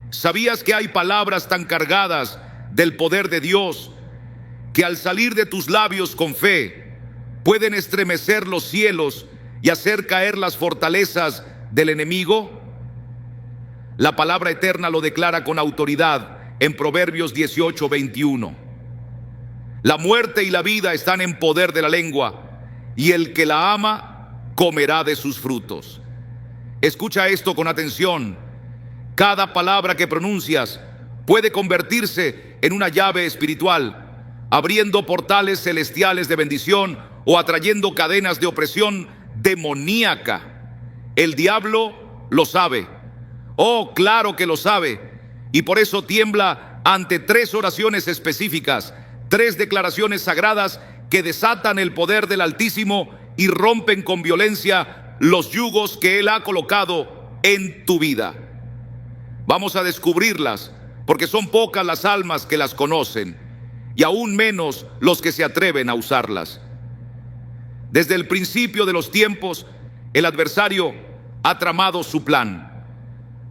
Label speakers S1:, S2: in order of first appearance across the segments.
S1: ¿Sabías que hay palabras tan cargadas del poder de Dios que al salir de tus labios con fe pueden estremecer los cielos y hacer caer las fortalezas del enemigo? La palabra eterna lo declara con autoridad en Proverbios 18:21. La muerte y la vida están en poder de la lengua, y el que la ama comerá de sus frutos. Escucha esto con atención. Cada palabra que pronuncias puede convertirse en una llave espiritual, abriendo portales celestiales de bendición o atrayendo cadenas de opresión demoníaca. El diablo lo sabe. Oh, claro que lo sabe. Y por eso tiembla ante 3 oraciones específicas, 3 declaraciones sagradas que desatan el poder del Altísimo y rompen con violencia los yugos que Él ha colocado en tu vida. Vamos a descubrirlas, porque son pocas las almas que las conocen, y aún menos los que se atreven a usarlas. Desde el principio de los tiempos, el adversario ha tramado su plan: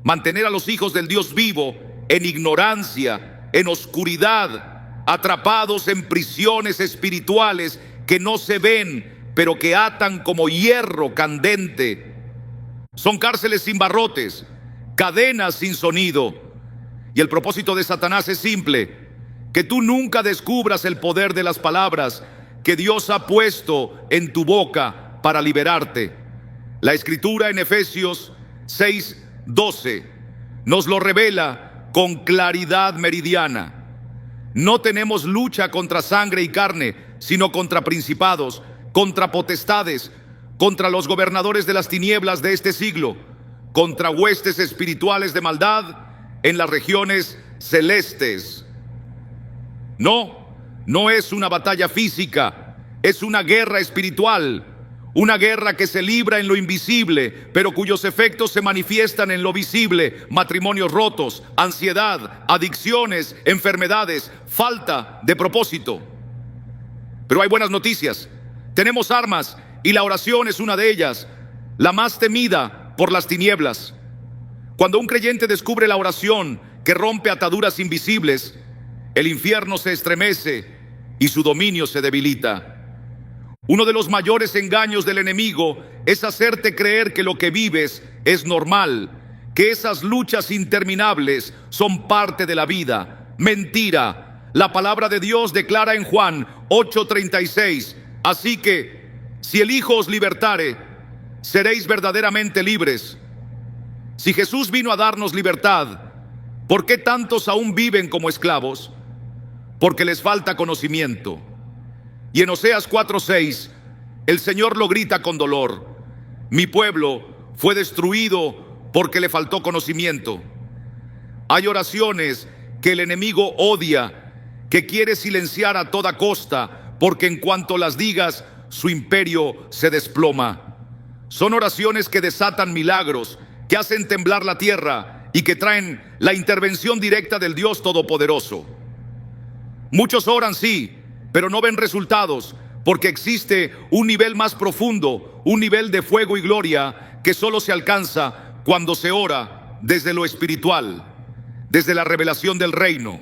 S1: mantener a los hijos del Dios vivo en ignorancia, en oscuridad, atrapados en prisiones espirituales que no se ven, pero que atan como hierro candente. Son cárceles sin barrotes, cadenas sin sonido. Y el propósito de Satanás es simple: que tú nunca descubras el poder de las palabras que Dios ha puesto en tu boca para liberarte. La Escritura en Efesios 6:12 nos lo revela con claridad meridiana. No tenemos lucha contra sangre y carne, sino contra principados, contra potestades, contra los gobernadores de las tinieblas de este siglo, contra huestes espirituales de maldad en las regiones celestes. No es una batalla física, es una guerra espiritual, una guerra que se libra en lo invisible, pero cuyos efectos se manifiestan en lo visible: matrimonios rotos, ansiedad, adicciones, enfermedades, falta de propósito. Pero hay buenas noticias. Tenemos armas y la oración es una de ellas, la más temida por las tinieblas. Cuando un creyente descubre la oración que rompe ataduras invisibles, el infierno se estremece y su dominio se debilita. Uno de los mayores engaños del enemigo es hacerte creer que lo que vives es normal, que esas luchas interminables son parte de la vida. Mentira. La palabra de Dios declara en Juan 8:36: así que, si el Hijo os libertare, seréis verdaderamente libres. Si Jesús vino a darnos libertad, ¿por qué tantos aún viven como esclavos? Porque les falta conocimiento. Y en Oseas 4:6, el Señor lo grita con dolor: mi pueblo fue destruido porque le faltó conocimiento. Hay oraciones que el enemigo odia, que quiere silenciar a toda costa, porque en cuanto las digas, su imperio se desploma. Son oraciones que desatan milagros, que hacen temblar la tierra y que traen la intervención directa del Dios Todopoderoso. Muchos oran, sí, pero no ven resultados, porque existe un nivel más profundo, un nivel de fuego y gloria que solo se alcanza cuando se ora desde lo espiritual, desde la revelación del reino.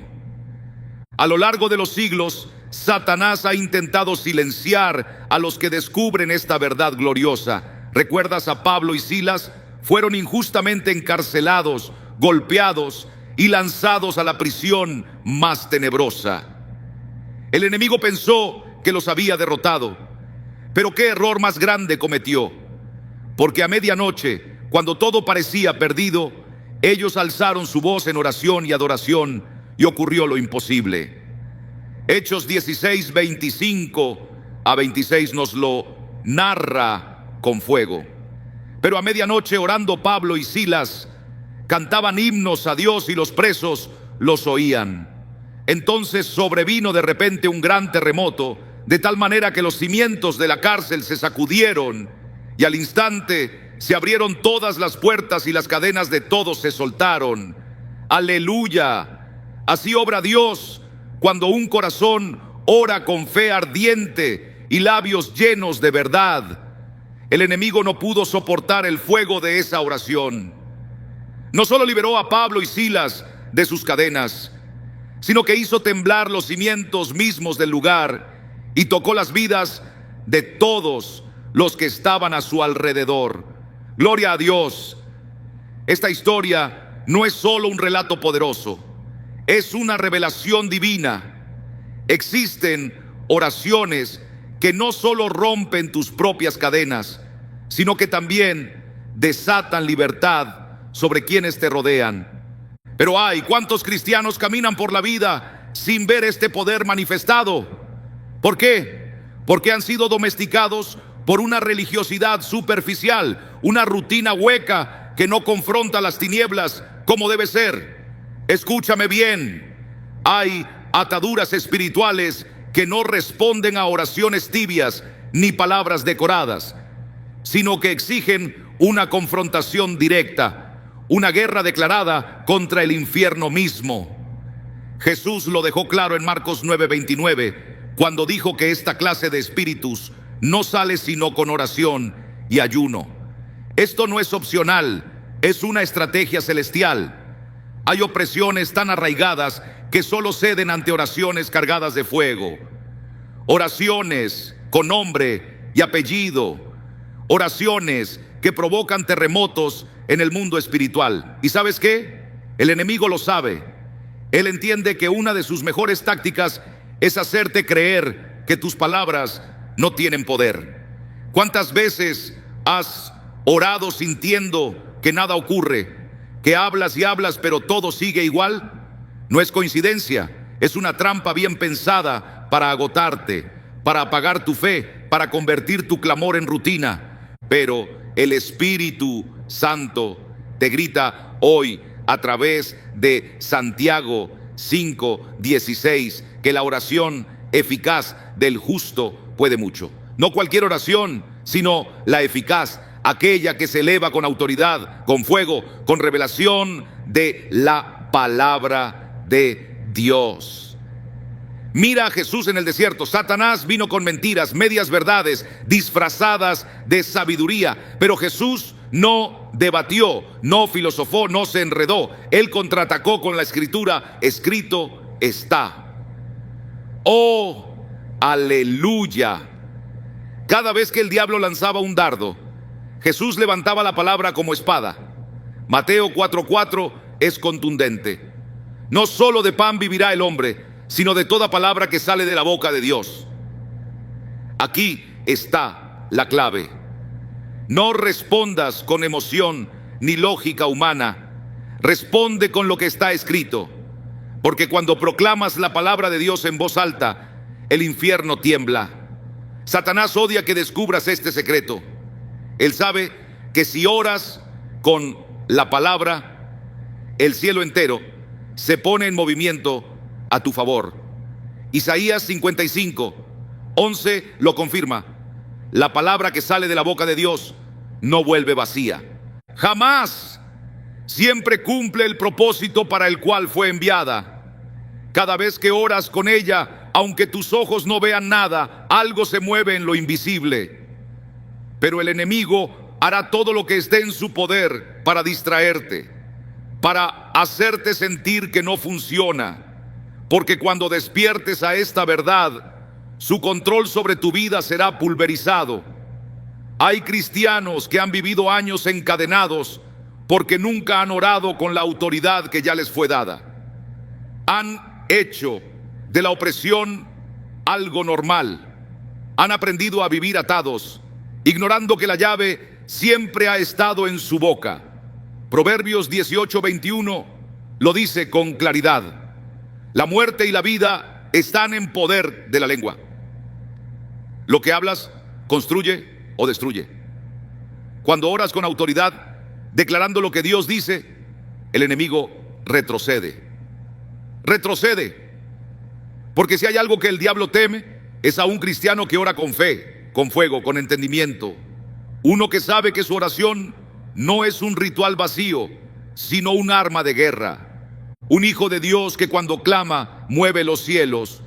S1: A lo largo de los siglos, Satanás ha intentado silenciar a los que descubren esta verdad gloriosa. ¿Recuerdas a Pablo y Silas? Fueron injustamente encarcelados, golpeados y lanzados a la prisión más tenebrosa. El enemigo pensó que los había derrotado, pero qué error más grande cometió, porque a medianoche, cuando todo parecía perdido, ellos alzaron su voz en oración y adoración, y ocurrió lo imposible. Hechos 16:25-26 nos lo narra con fuego. Pero a medianoche, orando Pablo y Silas, cantaban himnos a Dios y los presos los oían. Entonces sobrevino de repente un gran terremoto, de tal manera que los cimientos de la cárcel se sacudieron, y al instante se abrieron todas las puertas y las cadenas de todos se soltaron. ¡Aleluya! Así obra Dios cuando un corazón ora con fe ardiente y labios llenos de verdad. El enemigo no pudo soportar el fuego de esa oración. No solo liberó a Pablo y Silas de sus cadenas, sino que hizo temblar los cimientos mismos del lugar y tocó las vidas de todos los que estaban a su alrededor. Gloria a Dios. Esta historia no es solo un relato poderoso, es una revelación divina. Existen oraciones que no solo rompen tus propias cadenas, sino que también desatan libertad sobre quienes te rodean. Pero ¿cuántos cristianos caminan por la vida sin ver este poder manifestado? ¿Por qué? Porque han sido domesticados por una religiosidad superficial, una rutina hueca que no confronta las tinieblas como debe ser. Escúchame bien, hay ataduras espirituales que no responden a oraciones tibias ni palabras decoradas, sino que exigen una confrontación directa, una guerra declarada contra el infierno mismo. Jesús lo dejó claro en Marcos 9:29, cuando dijo que esta clase de espíritus no sale sino con oración y ayuno. Esto no es opcional, es una estrategia celestial. Hay opresiones tan arraigadas que solo ceden ante oraciones cargadas de fuego. Oraciones con nombre y apellido. Oraciones que provocan terremotos en el mundo espiritual. ¿Y sabes qué? El enemigo lo sabe. Él entiende que una de sus mejores tácticas es hacerte creer que tus palabras no tienen poder. ¿Cuántas veces has orado sintiendo que nada ocurre? Que hablas y hablas, pero todo sigue igual. No es coincidencia, es una trampa bien pensada para agotarte, para apagar tu fe, para convertir tu clamor en rutina. Pero el Espíritu Santo te grita hoy a través de Santiago 5:16 que la oración eficaz del justo puede mucho. No cualquier oración, sino la eficaz, aquella que se eleva con autoridad, con fuego, con revelación de la palabra de Dios. Mira a Jesús en el desierto. Satanás vino con mentiras, medias verdades, disfrazadas de sabiduría, pero Jesús no debatió, no filosofó, no se enredó. Él contraatacó con la escritura: escrito está. ¡Oh, aleluya! Cada vez que el diablo lanzaba un dardo, Jesús levantaba la palabra como espada. Mateo 4:4 es contundente. No solo de pan vivirá el hombre, sino de toda palabra que sale de la boca de Dios. Aquí está la clave. No respondas con emoción ni lógica humana. Responde con lo que está escrito. Porque cuando proclamas la palabra de Dios en voz alta, el infierno tiembla. Satanás odia que descubras este secreto. Él sabe que si oras con la palabra, el cielo entero se pone en movimiento a tu favor. Isaías 55:11 lo confirma. La palabra que sale de la boca de Dios no vuelve vacía. Jamás. Siempre cumple el propósito para el cual fue enviada. Cada vez que oras con ella, aunque tus ojos no vean nada, algo se mueve en lo invisible. Pero el enemigo hará todo lo que esté en su poder para distraerte, para hacerte sentir que no funciona. Porque cuando despiertes a esta verdad, su control sobre tu vida será pulverizado. Hay cristianos que han vivido años encadenados porque nunca han orado con la autoridad que ya les fue dada. Han hecho de la opresión algo normal. Han aprendido a vivir atados, ignorando que la llave siempre ha estado en su boca. Proverbios 18:21 lo dice con claridad. La muerte y la vida están en poder de la lengua. Lo que hablas construye o destruye. Cuando oras con autoridad, declarando lo que Dios dice, el enemigo retrocede. Retrocede. Porque si hay algo que el diablo teme, es a un cristiano que ora con fe, con fuego, con entendimiento. Uno que sabe que su oración no es un ritual vacío, sino un arma de guerra. Un hijo de Dios que cuando clama mueve los cielos.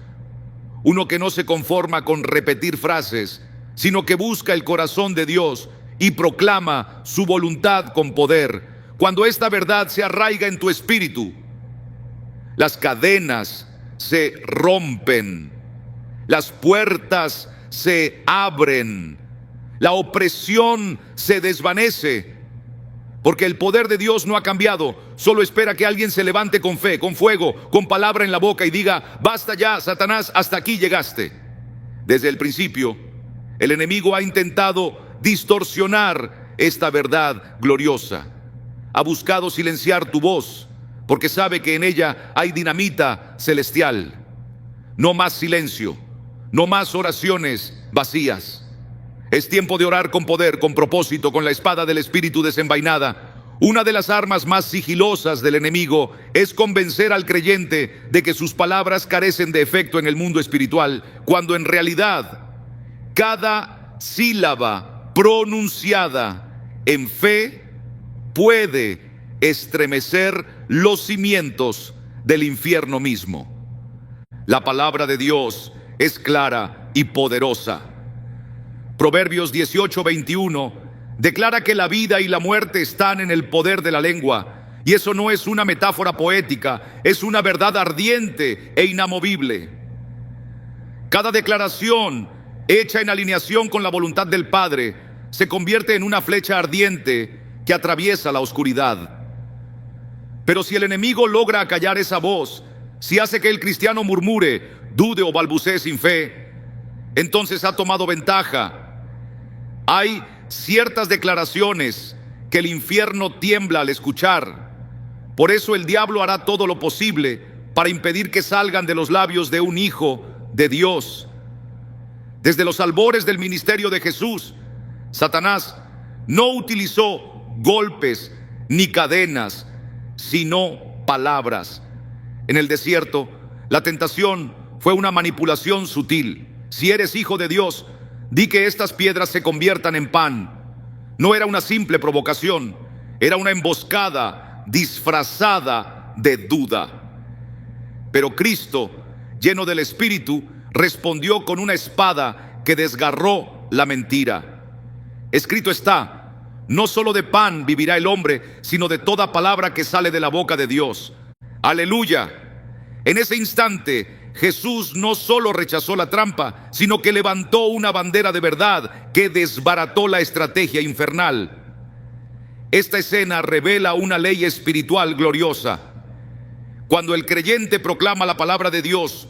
S1: Uno que no se conforma con repetir frases, sino que busca el corazón de Dios y proclama su voluntad con poder. Cuando esta verdad se arraiga en tu espíritu, las cadenas se rompen, las puertas se abren, la opresión se desvanece, porque el poder de Dios no ha cambiado. Solo espera que alguien se levante con fe, con fuego, con palabra en la boca y diga: basta ya, Satanás, hasta aquí llegaste. Desde el principio, el enemigo ha intentado distorsionar esta verdad gloriosa. Ha buscado silenciar tu voz, porque sabe que en ella hay dinamita celestial. No más silencio, no más oraciones vacías. Es tiempo de orar con poder, con propósito, con la espada del Espíritu desenvainada. Una de las armas más sigilosas del enemigo es convencer al creyente de que sus palabras carecen de efecto en el mundo espiritual, cuando en realidad cada sílaba pronunciada en fe puede estremecer los cimientos del infierno mismo. La palabra de Dios es clara y poderosa. Proverbios 18:21 declara que la vida y la muerte están en el poder de la lengua, y eso no es una metáfora poética, es una verdad ardiente e inamovible. Cada declaración hecha en alineación con la voluntad del Padre se convierte en una flecha ardiente que atraviesa la oscuridad. Pero si el enemigo logra acallar esa voz, si hace que el cristiano murmure, dude o balbucee sin fe, entonces ha tomado ventaja. Hay ciertas declaraciones que el infierno tiembla al escuchar. Por eso el diablo hará todo lo posible para impedir que salgan de los labios de un hijo de Dios. Desde los albores del ministerio de Jesús, Satanás no utilizó golpes ni cadenas, sino palabras. En el desierto, la tentación fue una manipulación sutil. Si eres hijo de Dios, di que estas piedras se conviertan en pan. No era una simple provocación, era una emboscada disfrazada de duda. Pero Cristo, lleno del Espíritu, respondió con una espada que desgarró la mentira. Escrito está: no solo de pan vivirá el hombre, sino de toda palabra que sale de la boca de Dios. Aleluya. En ese instante, Jesús no solo rechazó la trampa, sino que levantó una bandera de verdad que desbarató la estrategia infernal. Esta escena revela una ley espiritual gloriosa. Cuando el creyente proclama la palabra de Dios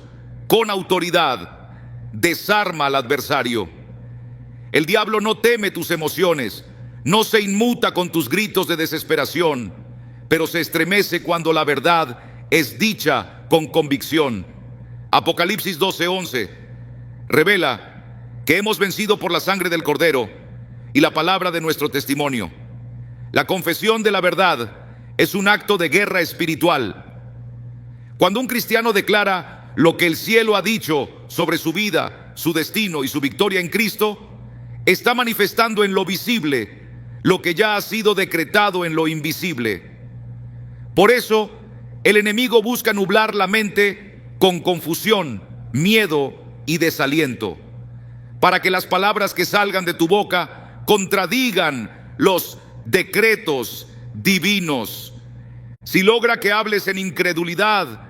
S1: con autoridad, desarma al adversario. El diablo no teme tus emociones, no se inmuta con tus gritos de desesperación, pero se estremece cuando la verdad es dicha con convicción. Apocalipsis 12:11 revela que hemos vencido por la sangre del Cordero y la palabra de nuestro testimonio. La confesión de la verdad es un acto de guerra espiritual. Cuando un cristiano declara lo que el cielo ha dicho sobre su vida, su destino y su victoria en Cristo, está manifestando en lo visible lo que ya ha sido decretado en lo invisible. Por eso, el enemigo busca nublar la mente con confusión, miedo y desaliento, para que las palabras que salgan de tu boca contradigan los decretos divinos. Si logra que hables en incredulidad,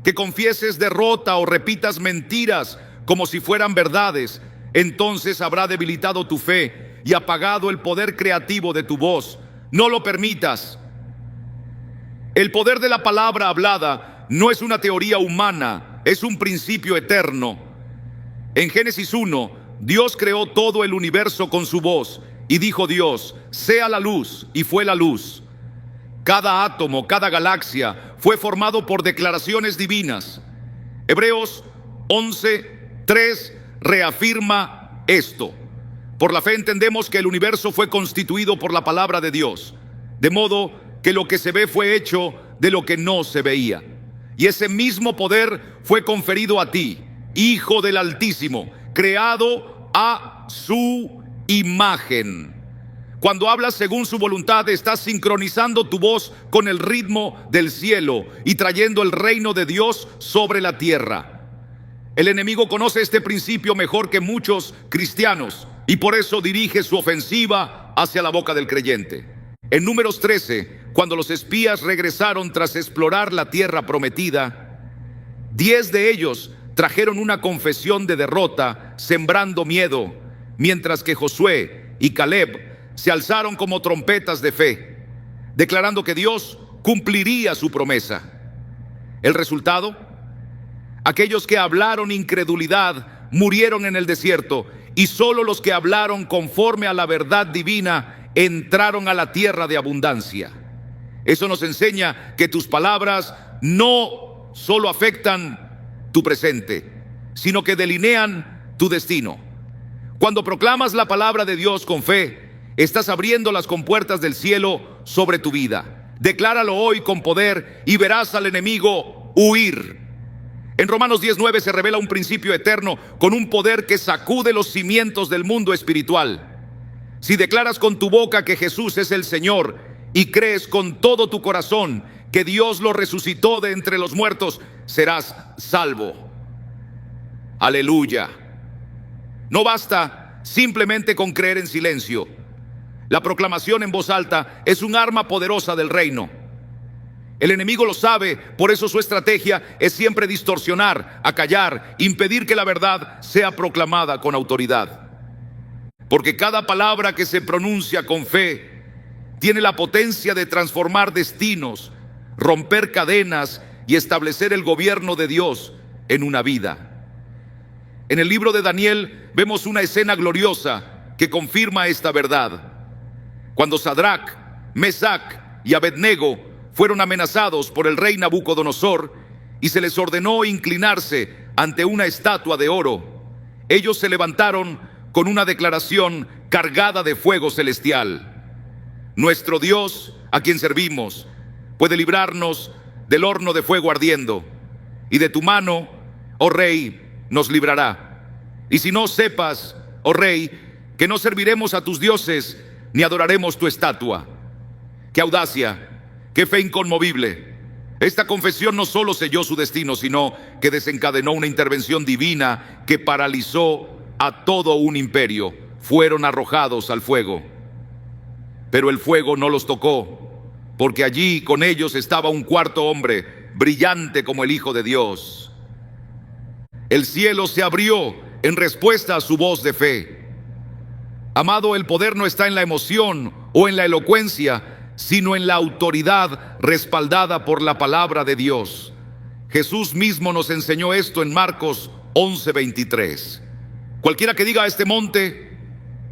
S1: que confieses derrota o repitas mentiras como si fueran verdades, entonces habrá debilitado tu fe y apagado el poder creativo de tu voz. No lo permitas. El poder de la palabra hablada no es una teoría humana, es un principio eterno. En Génesis 1, Dios creó todo el universo con su voz y dijo Dios: sea la luz, y fue la luz. Cada átomo, cada galaxia fue formado por declaraciones divinas. Hebreos 11:3 reafirma esto. Por la fe entendemos que el universo fue constituido por la palabra de Dios, de modo que lo que se ve fue hecho de lo que no se veía. Y ese mismo poder fue conferido a ti, Hijo del Altísimo, creado a su imagen. Cuando hablas según su voluntad, estás sincronizando tu voz con el ritmo del cielo y trayendo el reino de Dios sobre la tierra. El enemigo conoce este principio mejor que muchos cristianos y por eso dirige su ofensiva hacia la boca del creyente. En Números 13, cuando los espías regresaron tras explorar la tierra prometida, 10 de ellos trajeron una confesión de derrota, sembrando miedo, mientras que Josué y Caleb se alzaron como trompetas de fe, declarando que Dios cumpliría su promesa. El resultado: aquellos que hablaron incredulidad murieron en el desierto, y solo los que hablaron conforme a la verdad divina entraron a la tierra de abundancia. Eso nos enseña que tus palabras no solo afectan tu presente, sino que delinean tu destino. Cuando proclamas la palabra de Dios con fe, estás abriendo las compuertas del cielo sobre tu vida. Decláralo hoy con poder y verás al enemigo huir. En Romanos 10:9 se revela un principio eterno con un poder que sacude los cimientos del mundo espiritual. Si declaras con tu boca que Jesús es el Señor y crees con todo tu corazón que Dios lo resucitó de entre los muertos, serás salvo. Aleluya. No basta simplemente con creer en silencio. La proclamación en voz alta es un arma poderosa del reino. El enemigo lo sabe, por eso su estrategia es siempre distorsionar, acallar, impedir que la verdad sea proclamada con autoridad. Porque cada palabra que se pronuncia con fe tiene la potencia de transformar destinos, romper cadenas y establecer el gobierno de Dios en una vida. En el libro de Daniel vemos una escena gloriosa que confirma esta verdad. Cuando Sadrac, Mesac y Abednego fueron amenazados por el rey Nabucodonosor y se les ordenó inclinarse ante una estatua de oro, ellos se levantaron con una declaración cargada de fuego celestial. Nuestro Dios, a quien servimos, puede librarnos del horno de fuego ardiendo, y de tu mano, oh rey, nos librará. Y si no, sepas, oh rey, que no serviremos a tus dioses ni adoraremos tu estatua. ¡Qué audacia! ¡Qué fe inconmovible! Esta confesión no solo selló su destino, sino que desencadenó una intervención divina que paralizó a todo un imperio. Fueron arrojados al fuego, pero el fuego no los tocó, porque allí con ellos estaba un cuarto hombre, brillante como el Hijo de Dios. El cielo se abrió en respuesta a su voz de fe. Amado, el poder no está en la emoción o en la elocuencia, sino en la autoridad respaldada por la palabra de Dios. Jesús mismo nos enseñó esto en Marcos 11:23. Cualquiera que diga a este monte,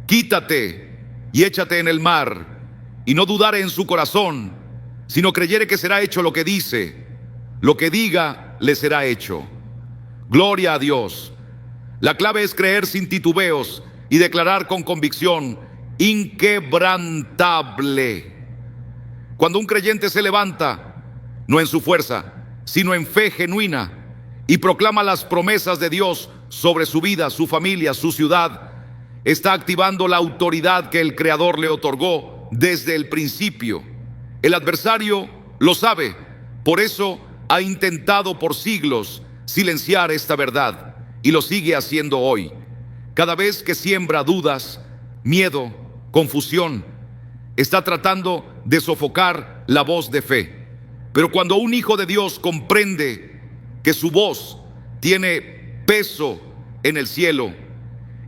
S1: quítate y échate en el mar, y no dudare en su corazón, sino creyere que será hecho lo que dice, lo que diga le será hecho. Gloria a Dios. La clave es creer sin titubeos y declarar con convicción inquebrantable. Cuando un creyente se levanta, no en su fuerza, sino en fe genuina, y proclama las promesas de Dios sobre su vida, su familia, su ciudad, está activando la autoridad que el Creador le otorgó desde el principio. El adversario lo sabe, por eso ha intentado por siglos silenciar esta verdad y lo sigue haciendo hoy. Cada vez que siembra dudas, miedo, confusión, está tratando de sofocar la voz de fe. Pero cuando un hijo de Dios comprende que su voz tiene peso en el cielo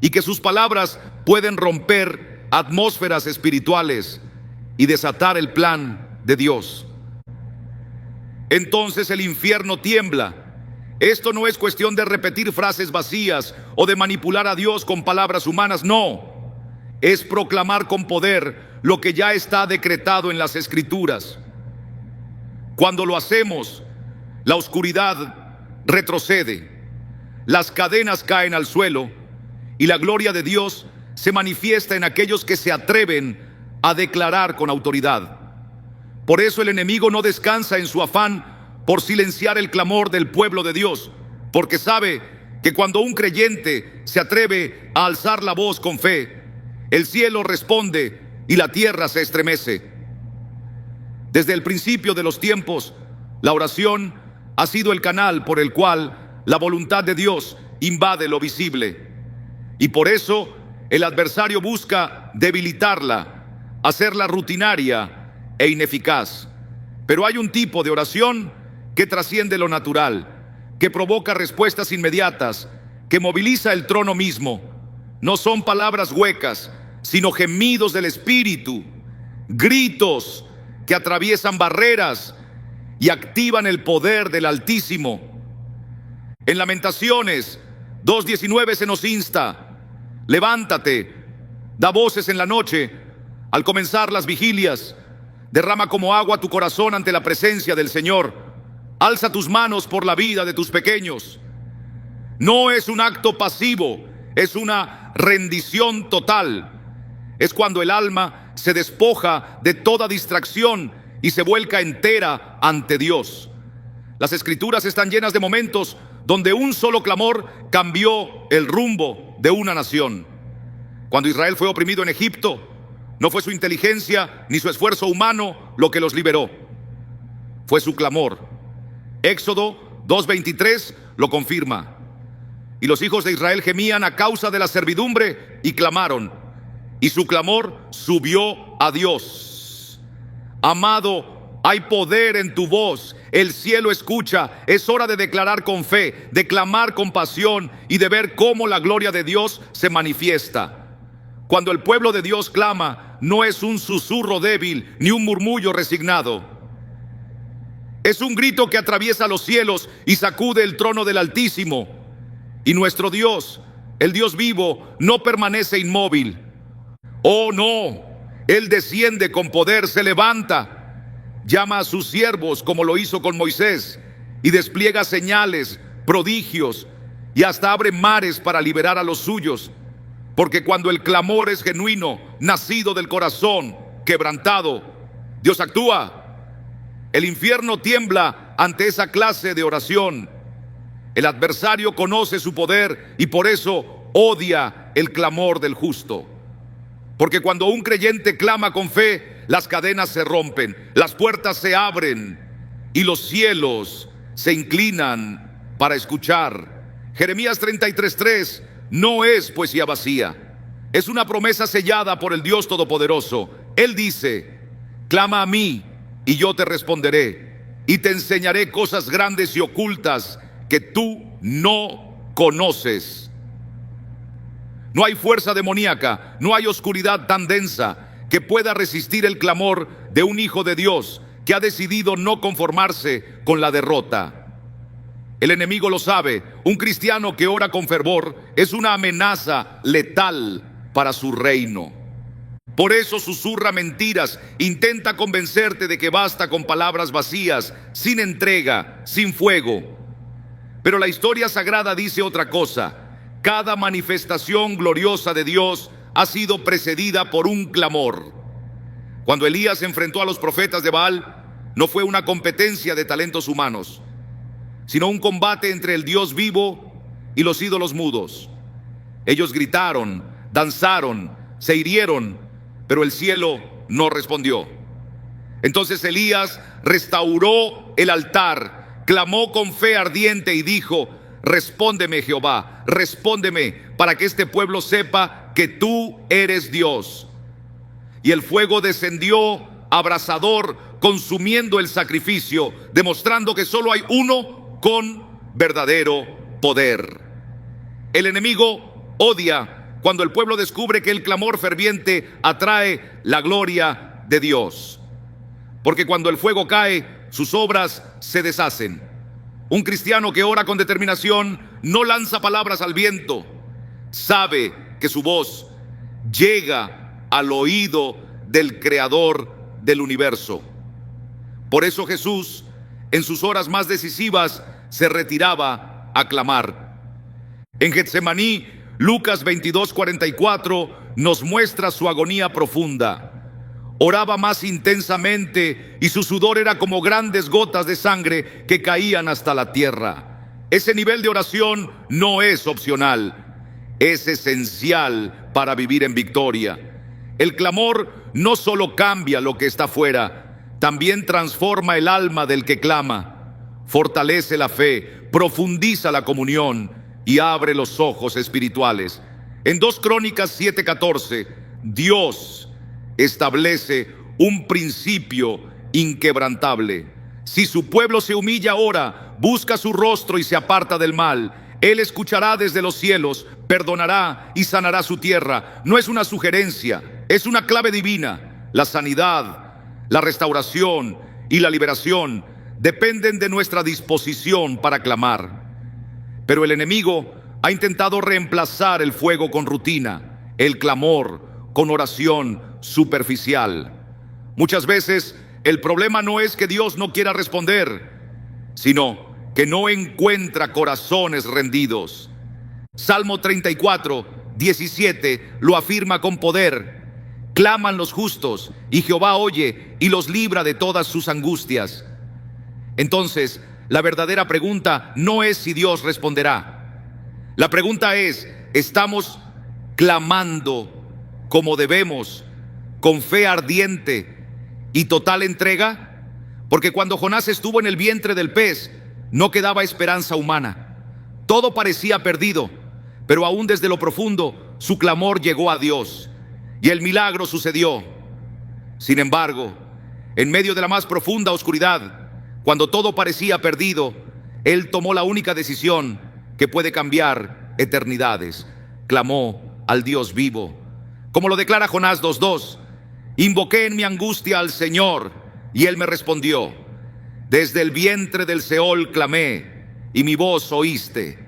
S1: y que sus palabras pueden romper atmósferas espirituales y desatar el plan de Dios, entonces el infierno tiembla. Esto no es cuestión de repetir frases vacías o de manipular a Dios con palabras humanas, no. Es proclamar con poder lo que ya está decretado en las Escrituras. Cuando lo hacemos, la oscuridad retrocede, las cadenas caen al suelo y la gloria de Dios se manifiesta en aquellos que se atreven a declarar con autoridad. Por eso el enemigo no descansa en su afán por silenciar el clamor del pueblo de Dios, porque sabe que cuando un creyente se atreve a alzar la voz con fe, el cielo responde y la tierra se estremece. Desde el principio de los tiempos, la oración ha sido el canal por el cual la voluntad de Dios invade lo visible. Y por eso el adversario busca debilitarla, hacerla rutinaria e ineficaz. Pero hay un tipo de oración que trasciende lo natural, que provoca respuestas inmediatas, que moviliza el trono mismo. No son palabras huecas, sino gemidos del Espíritu, gritos que atraviesan barreras y activan el poder del Altísimo. En Lamentaciones 2:19 se nos insta: levántate, da voces en la noche, al comenzar las vigilias, derrama como agua tu corazón ante la presencia del Señor, alza tus manos por la vida de tus pequeños. No es un acto pasivo, es una rendición total. Es cuando el alma se despoja de toda distracción y se vuelca entera ante Dios. Las Escrituras están llenas de momentos donde un solo clamor cambió el rumbo de una nación. Cuando Israel fue oprimido en Egipto, no fue su inteligencia ni su esfuerzo humano lo que los liberó, fue su clamor. Éxodo 2:23 lo confirma. Y los hijos de Israel gemían a causa de la servidumbre y clamaron, y su clamor subió a Dios. Amado, hay poder en tu voz, el cielo escucha. Es hora de declarar con fe, de clamar con pasión y de ver cómo la gloria de Dios se manifiesta. Cuando el pueblo de Dios clama, no es un susurro débil ni un murmullo resignado. Es un grito que atraviesa los cielos y sacude el trono del Altísimo. Y nuestro Dios, el Dios vivo, no permanece inmóvil. Oh no, Él desciende con poder, se levanta, llama a sus siervos como lo hizo con Moisés y despliega señales, prodigios y hasta abre mares para liberar a los suyos. Porque cuando el clamor es genuino, nacido del corazón quebrantado, Dios actúa. El infierno tiembla ante esa clase de oración. El adversario conoce su poder y por eso odia el clamor del justo. Porque cuando un creyente clama con fe, las cadenas se rompen, las puertas se abren y los cielos se inclinan para escuchar. Jeremías 33:3 no es poesía vacía, es una promesa sellada por el Dios Todopoderoso. Él dice: clama a mí y yo te responderé y te enseñaré cosas grandes y ocultas que tú no conoces. No hay fuerza demoníaca, no hay oscuridad tan densa que pueda resistir el clamor de un hijo de Dios que ha decidido no conformarse con la derrota. El enemigo lo sabe. Un cristiano que ora con fervor es una amenaza letal para su reino. Por eso susurra mentiras, intenta convencerte de que basta con palabras vacías, sin entrega, sin fuego. Pero la historia sagrada dice otra cosa. Cada manifestación gloriosa de Dios ha sido precedida por un clamor. Cuando Elías enfrentó a los profetas de Baal, no fue una competencia de talentos humanos, sino un combate entre el Dios vivo y los ídolos mudos. Ellos gritaron, danzaron, se hirieron, pero el cielo no respondió. Entonces Elías restauró el altar, clamó con fe ardiente y dijo: respóndeme, Jehová, respóndeme, para que este pueblo sepa que tú eres Dios. Y el fuego descendió abrasador, consumiendo el sacrificio, demostrando que solo hay uno con verdadero poder. El enemigo odia cuando el pueblo descubre que el clamor ferviente atrae la gloria de Dios. Porque cuando el fuego cae, sus obras se deshacen. Un cristiano que ora con determinación no lanza palabras al viento. Sabe que su voz llega al oído del Creador del universo. Por eso Jesús, en sus horas más decisivas, se retiraba a clamar. En Getsemaní, Lucas 22:44 nos muestra su agonía profunda. Oraba más intensamente y su sudor era como grandes gotas de sangre que caían hasta la tierra. Ese nivel de oración no es opcional, es esencial para vivir en victoria. El clamor no solo cambia lo que está fuera, también transforma el alma del que clama, fortalece la fe, profundiza la comunión y abre los ojos espirituales. En 2 Crónicas 7:14, Dios establece un principio inquebrantable. Si su pueblo se humilla ahora, busca su rostro y se aparta del mal, Él escuchará desde los cielos, perdonará y sanará su tierra. No es una sugerencia, es una clave divina. La sanidad, la restauración y la liberación dependen de nuestra disposición para clamar. Pero el enemigo ha intentado reemplazar el fuego con rutina, el clamor con oración superficial. Muchas veces el problema no es que Dios no quiera responder, sino que no encuentra corazones rendidos. Salmo 34, 17 lo afirma con poder. Claman los justos, y Jehová oye y los libra de todas sus angustias. Entonces, la verdadera pregunta no es si Dios responderá. La pregunta es, ¿estamos clamando como debemos, con fe ardiente y total entrega? Porque cuando Jonás estuvo en el vientre del pez, no quedaba esperanza humana. Todo parecía perdido, pero aún desde lo profundo, su clamor llegó a Dios, y el milagro sucedió. Sin embargo, en medio de la más profunda oscuridad, cuando todo parecía perdido, Él tomó la única decisión que puede cambiar eternidades. Clamó al Dios vivo. Como lo declara Jonás 2:2, invoqué en mi angustia al Señor, y Él me respondió. Desde el vientre del Seol clamé, y mi voz oíste.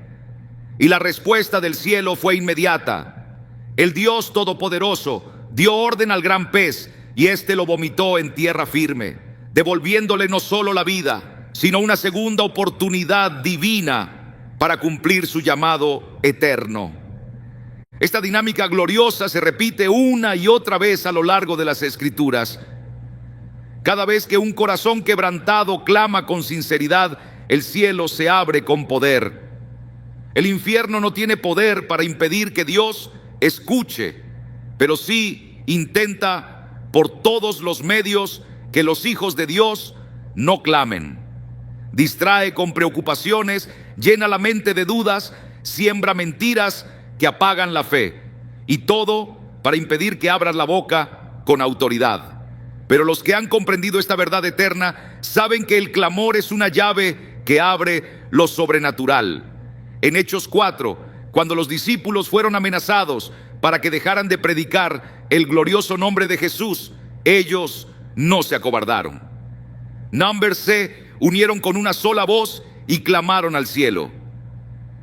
S1: Y la respuesta del cielo fue inmediata. El Dios Todopoderoso dio orden al gran pez, y éste lo vomitó en tierra firme, devolviéndole no solo la vida, sino una segunda oportunidad divina para cumplir su llamado eterno. Esta dinámica gloriosa se repite una y otra vez a lo largo de las Escrituras. Cada vez que un corazón quebrantado clama con sinceridad, el cielo se abre con poder. El infierno no tiene poder para impedir que Dios escuche, pero sí intenta por todos los medios que los hijos de Dios no clamen. Distrae con preocupaciones, llena la mente de dudas, siembra mentiras que apagan la fe, y todo para impedir que abras la boca con autoridad. Pero los que han comprendido esta verdad eterna saben que el clamor es una llave que abre lo sobrenatural. En Hechos 4, cuando los discípulos fueron amenazados para que dejaran de predicar el glorioso nombre de Jesús, ellos no se acobardaron. Numbers se unieron con una sola voz y clamaron al cielo.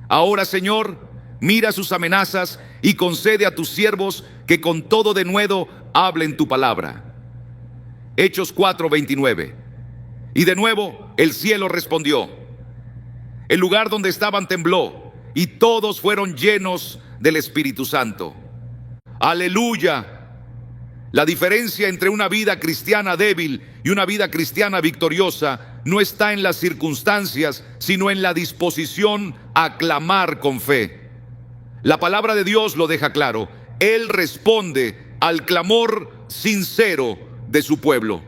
S1: Ahora, Señor, mira sus amenazas y concede a tus siervos que con todo denuedo hablen tu palabra. Hechos 4:29. Y de nuevo el cielo respondió. El lugar donde estaban tembló, y todos fueron llenos del Espíritu Santo. ¡Aleluya! La diferencia entre una vida cristiana débil y una vida cristiana victoriosa no está en las circunstancias, sino en la disposición a clamar con fe. La palabra de Dios lo deja claro. Él responde al clamor sincero de su pueblo.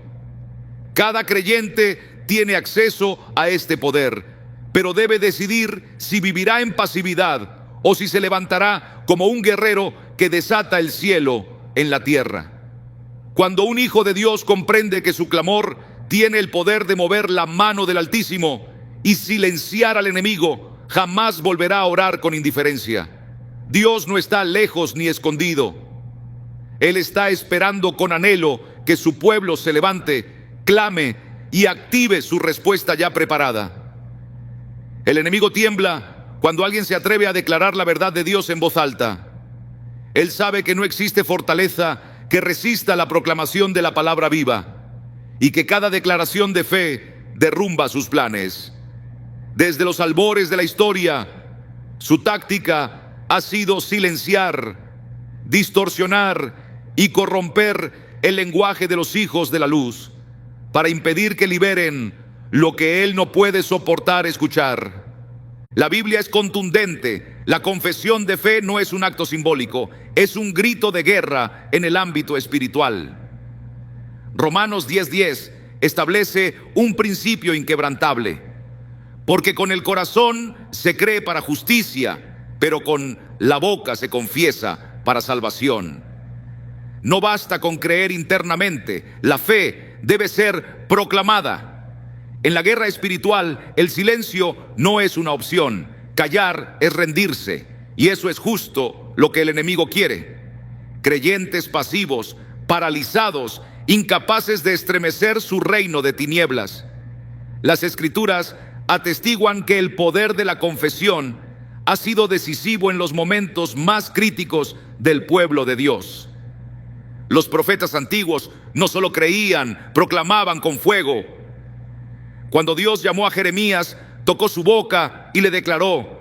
S1: Cada creyente tiene acceso a este poder, pero debe decidir si vivirá en pasividad o si se levantará como un guerrero que desata el cielo en la tierra. Cuando un hijo de Dios comprende que su clamor tiene el poder de mover la mano del Altísimo y silenciar al enemigo, jamás volverá a orar con indiferencia. Dios no está lejos ni escondido. Él está esperando con anhelo que su pueblo se levante, clame y active su respuesta ya preparada. El enemigo tiembla cuando alguien se atreve a declarar la verdad de Dios en voz alta. Él sabe que no existe fortaleza que resista la proclamación de la palabra viva, y que cada declaración de fe derrumba sus planes. Desde los albores de la historia, su táctica ha sido silenciar, distorsionar y corromper el lenguaje de los hijos de la luz, para impedir que liberen lo que él no puede soportar escuchar. La Biblia es contundente. La confesión de fe no es un acto simbólico, es un grito de guerra en el ámbito espiritual. Romanos 10:10 establece un principio inquebrantable. Porque con el corazón se cree para justicia, pero con la boca se confiesa para salvación. No basta con creer internamente, la fe debe ser proclamada. En la guerra espiritual, el silencio no es una opción, callar es rendirse, y eso es justo lo que el enemigo quiere. Creyentes pasivos, paralizados, incapaces de estremecer su reino de tinieblas. Las Escrituras atestiguan que el poder de la confesión ha sido decisivo en los momentos más críticos del pueblo de Dios. Los profetas antiguos no solo creían, proclamaban con fuego. Cuando Dios llamó a Jeremías, tocó su boca y le declaró: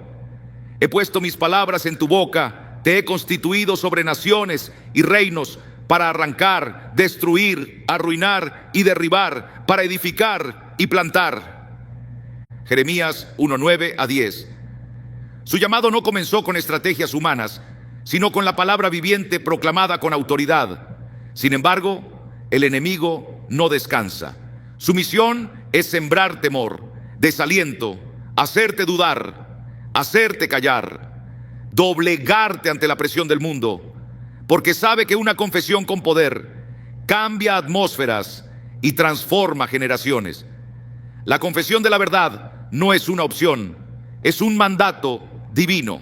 S1: he puesto mis palabras en tu boca, te he constituido sobre naciones y reinos, para arrancar, destruir, arruinar y derribar, para edificar y plantar. Jeremías 1:9-10. Su llamado no comenzó con estrategias humanas, sino con la palabra viviente proclamada con autoridad. Sin embargo, el enemigo no descansa. Su misión es sembrar temor, desaliento, hacerte dudar, hacerte callar, doblegarte ante la presión del mundo, porque sabe que una confesión con poder cambia atmósferas y transforma generaciones. La confesión de la verdad no es una opción, es un mandato divino.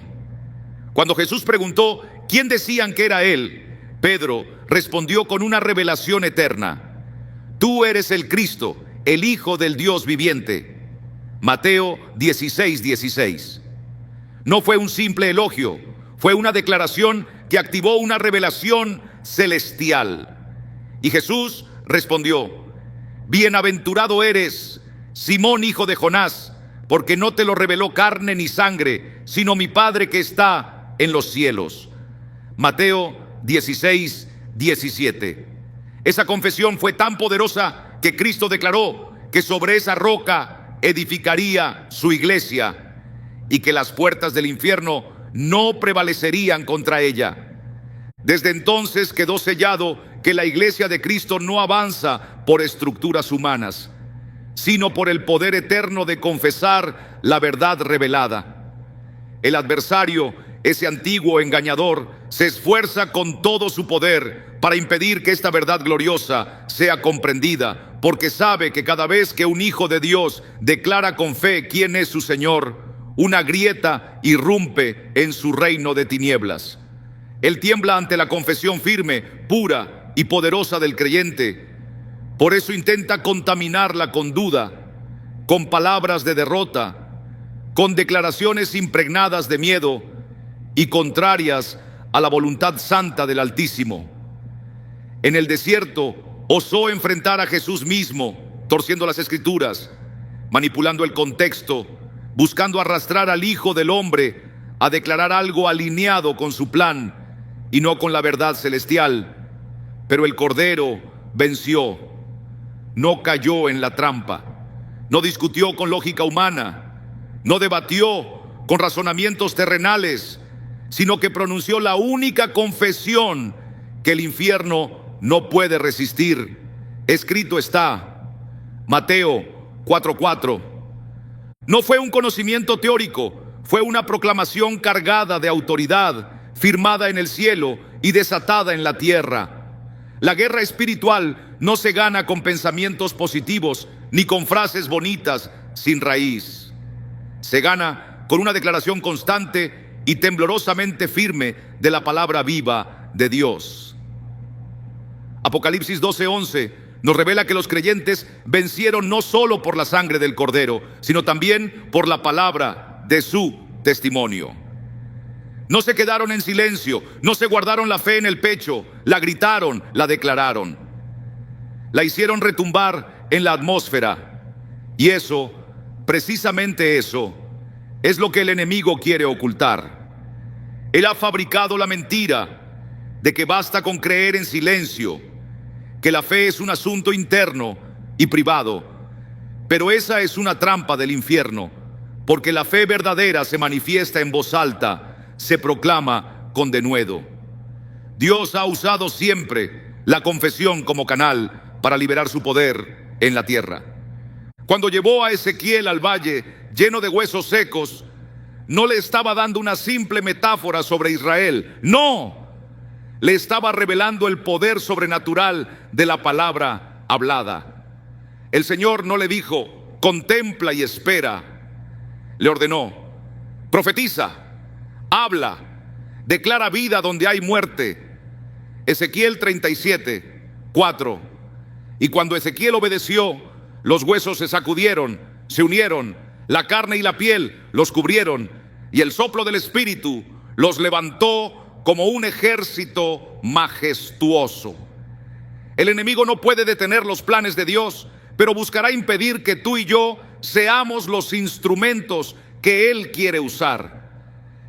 S1: Cuando Jesús preguntó quién decían que era él, Pedro respondió con una revelación eterna: tú eres el Cristo, el Hijo del Dios viviente. Mateo 16:16. No fue un simple elogio, fue una declaración que activó una revelación celestial. Y Jesús respondió: bienaventurado eres, Simón, hijo de Jonás, porque no te lo reveló carne ni sangre, sino mi Padre que está en los cielos. Mateo 16:17. Esa confesión fue tan poderosa que Cristo declaró que sobre esa roca edificaría su iglesia y que las puertas del infierno no prevalecerían contra ella. Desde entonces quedó sellado que la iglesia de Cristo no avanza por estructuras humanas, sino por el poder eterno de confesar la verdad revelada. El adversario, ese antiguo engañador, se esfuerza con todo su poder para impedir que esta verdad gloriosa sea comprendida, porque sabe que cada vez que un hijo de Dios declara con fe quién es su Señor, una grieta irrumpe en su reino de tinieblas. Él tiembla ante la confesión firme, pura y poderosa del creyente. Por eso intenta contaminarla con duda, con palabras de derrota, con declaraciones impregnadas de miedo y contrarias a la voluntad santa del Altísimo. En el desierto osó enfrentar a Jesús mismo, torciendo las Escrituras, manipulando el contexto, buscando arrastrar al Hijo del Hombre a declarar algo alineado con su plan y no con la verdad celestial. Pero el Cordero venció, no cayó en la trampa, no discutió con lógica humana, no debatió con razonamientos terrenales, sino que pronunció la única confesión que el infierno no puede resistir. Escrito está, Mateo 4:4. No fue un conocimiento teórico, fue una proclamación cargada de autoridad, firmada en el cielo y desatada en la tierra. La guerra espiritual no se gana con pensamientos positivos ni con frases bonitas sin raíz. Se gana con una declaración constante y temblorosamente firme de la palabra viva de Dios. Apocalipsis 12:11 nos revela que los creyentes vencieron no solo por la sangre del Cordero, sino también por la palabra de su testimonio. No se quedaron en silencio, no se guardaron la fe en el pecho, la gritaron, la declararon. La hicieron retumbar en la atmósfera. Y eso, precisamente eso, es lo que el enemigo quiere ocultar. Él ha fabricado la mentira de que basta con creer en silencio, que la fe es un asunto interno y privado. Pero esa es una trampa del infierno, porque la fe verdadera se manifiesta en voz alta, se proclama con denuedo. Dios ha usado siempre la confesión como canal para liberar su poder en la tierra. Cuando llevó a Ezequiel al valle lleno de huesos secos, no le estaba dando una simple metáfora sobre Israel. No, Le estaba revelando el poder sobrenatural de la palabra hablada. El Señor no le dijo, contempla y espera. Le ordenó, profetiza, habla, declara vida donde hay muerte. Ezequiel 37, 4. Y cuando Ezequiel obedeció, los huesos se sacudieron, se unieron, la carne y la piel los cubrieron, y el soplo del Espíritu los levantó como un ejército majestuoso. El enemigo no puede detener los planes de Dios, pero buscará impedir que tú y yo seamos los instrumentos que Él quiere usar.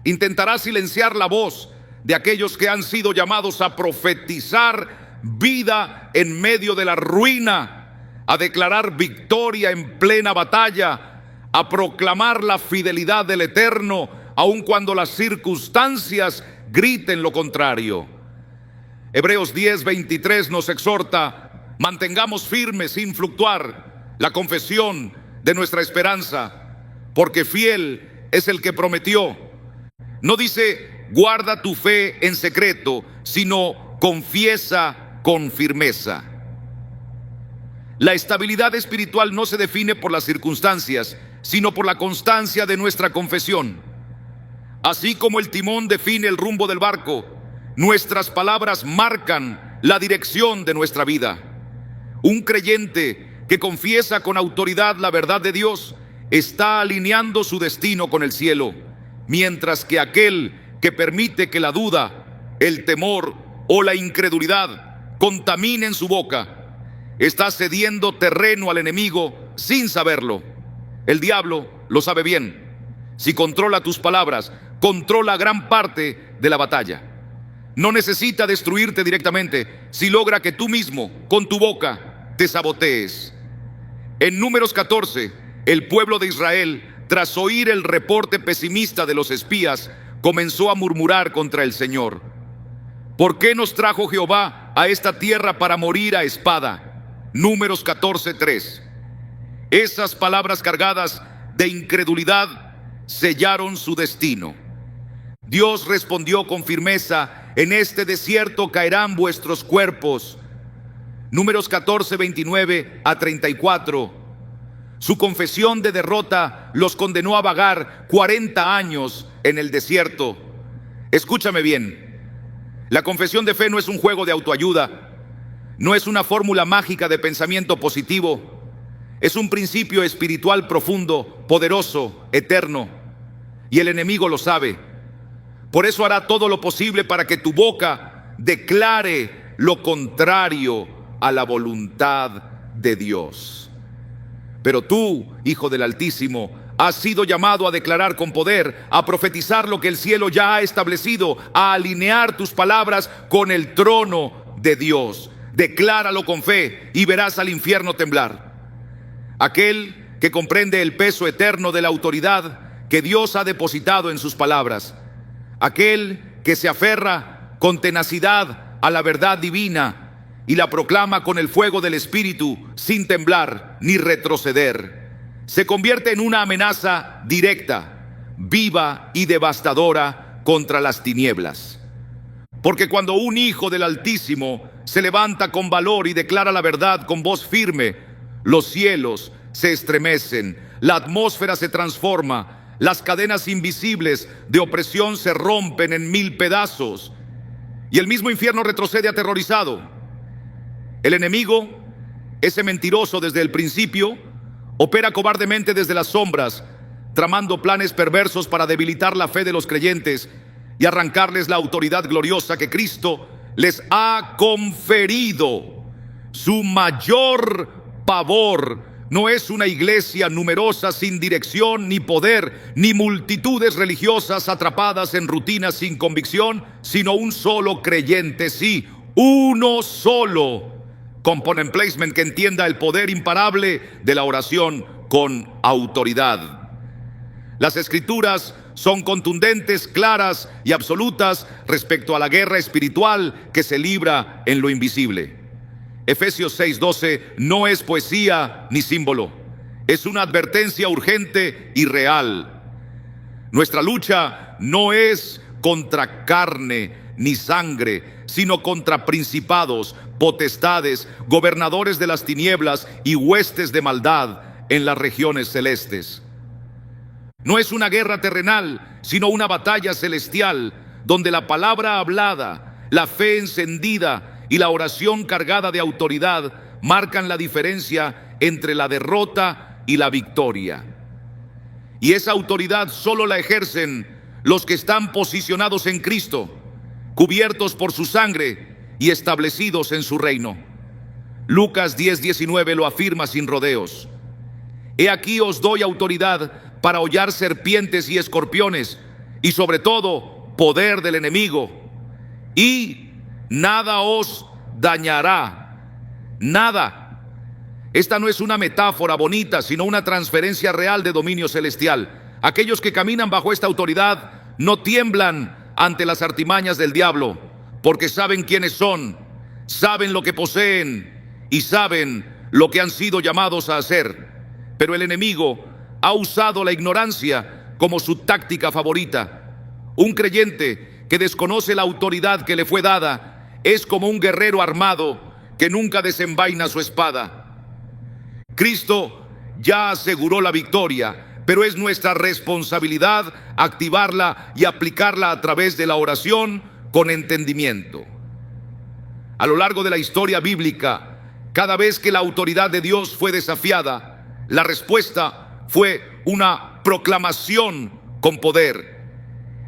S1: Intentará silenciar la voz de aquellos que han sido llamados a profetizar vida en medio de la ruina, a declarar victoria en plena batalla, a proclamar la fidelidad del Eterno, aun cuando las circunstancias griten lo contrario. Hebreos 10:23 nos exhorta: mantengamos firme sin fluctuar la confesión de nuestra esperanza, porque fiel es el que prometió. No dice guarda tu fe en secreto, sino confiesa con firmeza. La estabilidad espiritual no se define por las circunstancias, sino por la constancia de nuestra confesión. Así como el timón define el rumbo del barco, nuestras palabras marcan la dirección de nuestra vida. Un creyente que confiesa con autoridad la verdad de Dios está alineando su destino con el cielo, mientras que aquel que permite que la duda, el temor o la incredulidad contaminen su boca, está cediendo terreno al enemigo sin saberlo. El diablo lo sabe bien. Si controla tus palabras, controla gran parte de la batalla. No necesita destruirte directamente si logra que tú mismo, con tu boca, te sabotees. En Números 14, el pueblo de Israel, tras oír el reporte pesimista de los espías, comenzó a murmurar contra el Señor. ¿Por qué nos trajo Jehová a esta tierra para morir a espada? Números 14:3. Esas palabras cargadas de incredulidad sellaron su destino. Dios respondió con firmeza: en este desierto caerán vuestros cuerpos. Números 14:29-34. Su confesión de derrota los condenó a vagar 40 años en el desierto. Escúchame bien. La confesión de fe no es un juego de autoayuda, no es una fórmula mágica de pensamiento positivo. Es un principio espiritual profundo, poderoso, eterno. Y el enemigo lo sabe. Por eso hará todo lo posible para que tu boca declare lo contrario a la voluntad de Dios. Pero tú, hijo del Altísimo, has sido llamado a declarar con poder, a profetizar lo que el cielo ya ha establecido, a alinear tus palabras con el trono de Dios. Decláralo con fe y verás al infierno temblar. Aquel que comprende el peso eterno de la autoridad que Dios ha depositado en sus palabras. Aquel que se aferra con tenacidad a la verdad divina y la proclama con el fuego del Espíritu sin temblar ni retroceder, se convierte en una amenaza directa, viva y devastadora contra las tinieblas. Porque cuando un hijo del Altísimo se levanta con valor y declara la verdad con voz firme, los cielos se estremecen, la atmósfera se transforma, las cadenas invisibles de opresión se rompen en 1000 pedazos y el mismo infierno retrocede aterrorizado. El enemigo, ese mentiroso desde el principio, opera cobardemente desde las sombras, tramando planes perversos para debilitar la fe de los creyentes y arrancarles la autoridad gloriosa que Cristo les ha conferido. Su mayor pavor no es una iglesia numerosa sin dirección ni poder, ni multitudes religiosas atrapadas en rutinas sin convicción, sino un solo creyente, sí, uno solo, component placement, que entienda el poder imparable de la oración con autoridad. Las escrituras son contundentes, claras y absolutas respecto a la guerra espiritual que se libra en lo invisible. Efesios 6:12 no es poesía ni símbolo, es una advertencia urgente y real. Nuestra lucha no es contra carne ni sangre, sino contra principados, potestades, gobernadores de las tinieblas y huestes de maldad en las regiones celestes. No es una guerra terrenal, sino una batalla celestial, donde la palabra hablada, la fe encendida y la oración cargada de autoridad marcan la diferencia entre la derrota y la victoria. Y esa autoridad solo la ejercen los que están posicionados en Cristo, cubiertos por su sangre y establecidos en su reino. Lucas 10:19 lo afirma sin rodeos. He aquí os doy autoridad para hollar serpientes y escorpiones, y sobre todo poder del enemigo, y nada os dañará. Nada. Esta no es una metáfora bonita, sino una transferencia real de dominio celestial. Aquellos que caminan bajo esta autoridad no tiemblan ante las artimañas del diablo, porque saben quiénes son, saben lo que poseen y saben lo que han sido llamados a hacer. Pero el enemigo ha usado la ignorancia como su táctica favorita. Un creyente que desconoce la autoridad que le fue dada es como un guerrero armado que nunca desenvaina su espada. Cristo ya aseguró la victoria, pero es nuestra responsabilidad activarla y aplicarla a través de la oración con entendimiento. A lo largo de la historia bíblica, cada vez que la autoridad de Dios fue desafiada, la respuesta fue una proclamación con poder.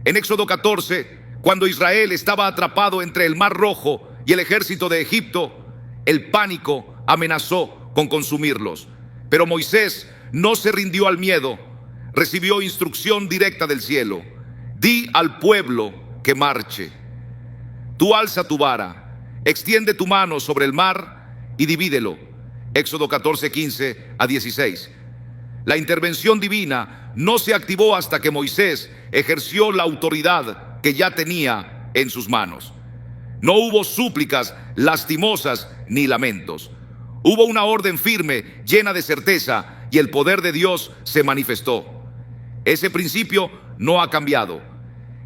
S1: En Éxodo 14, cuando Israel estaba atrapado entre el Mar Rojo y el ejército de Egipto, el pánico amenazó con consumirlos. Pero Moisés no se rindió al miedo, recibió instrucción directa del cielo. Di al pueblo que marche. Tú alza tu vara, extiende tu mano sobre el mar y divídelo. Éxodo 14:15-16. La intervención divina no se activó hasta que Moisés ejerció la autoridad que ya tenía en sus manos. No hubo súplicas lastimosas ni lamentos. Hubo una orden firme, llena de certeza, y el poder de Dios se manifestó. Ese principio no ha cambiado.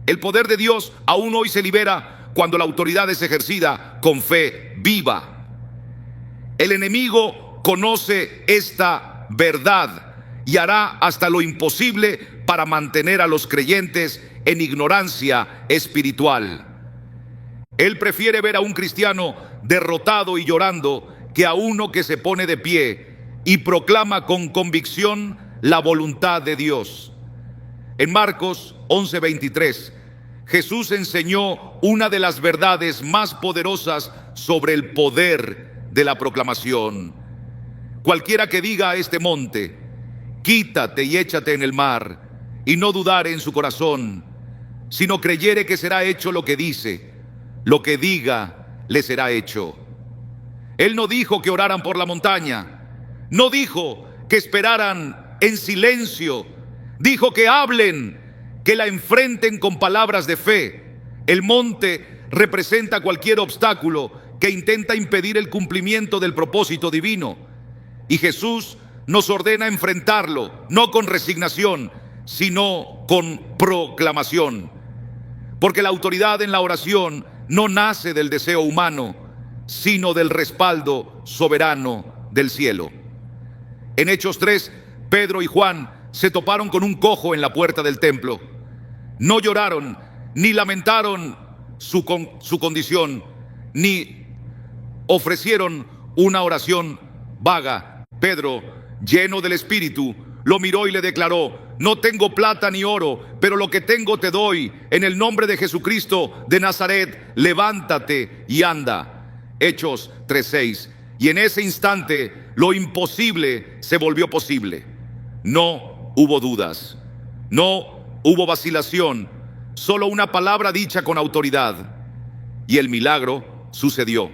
S1: El poder de Dios aún hoy se libera cuando la autoridad es ejercida con fe viva. El enemigo conoce esta verdad y hará hasta lo imposible para mantener a los creyentes en ignorancia espiritual. Él prefiere ver a un cristiano derrotado y llorando que a uno que se pone de pie y proclama con convicción la voluntad de Dios. En Marcos 11:23, Jesús enseñó una de las verdades más poderosas sobre el poder de la proclamación. Cualquiera que diga a este monte, quítate y échate en el mar, y no dudare en su corazón, sino creyere que será hecho lo que dice, lo que diga le será hecho. Él no dijo que oraran por la montaña, no dijo que esperaran en silencio, dijo que hablen, que la enfrenten con palabras de fe. El monte representa cualquier obstáculo que intenta impedir el cumplimiento del propósito divino, y Jesús nos ordena enfrentarlo, no con resignación, sino con proclamación. Porque la autoridad en la oración no nace del deseo humano, sino del respaldo soberano del cielo. En Hechos 3, Pedro y Juan se toparon con un cojo en la puerta del templo. No lloraron, ni lamentaron su condición, ni ofrecieron una oración vaga. Pedro, lleno del Espíritu, lo miró y le declaró: no tengo plata ni oro, pero lo que tengo te doy. En el nombre de Jesucristo de Nazaret, levántate y anda. Hechos 3:6. Y en ese instante lo imposible se volvió posible. No hubo dudas, no hubo vacilación, solo una palabra dicha con autoridad, y el milagro sucedió.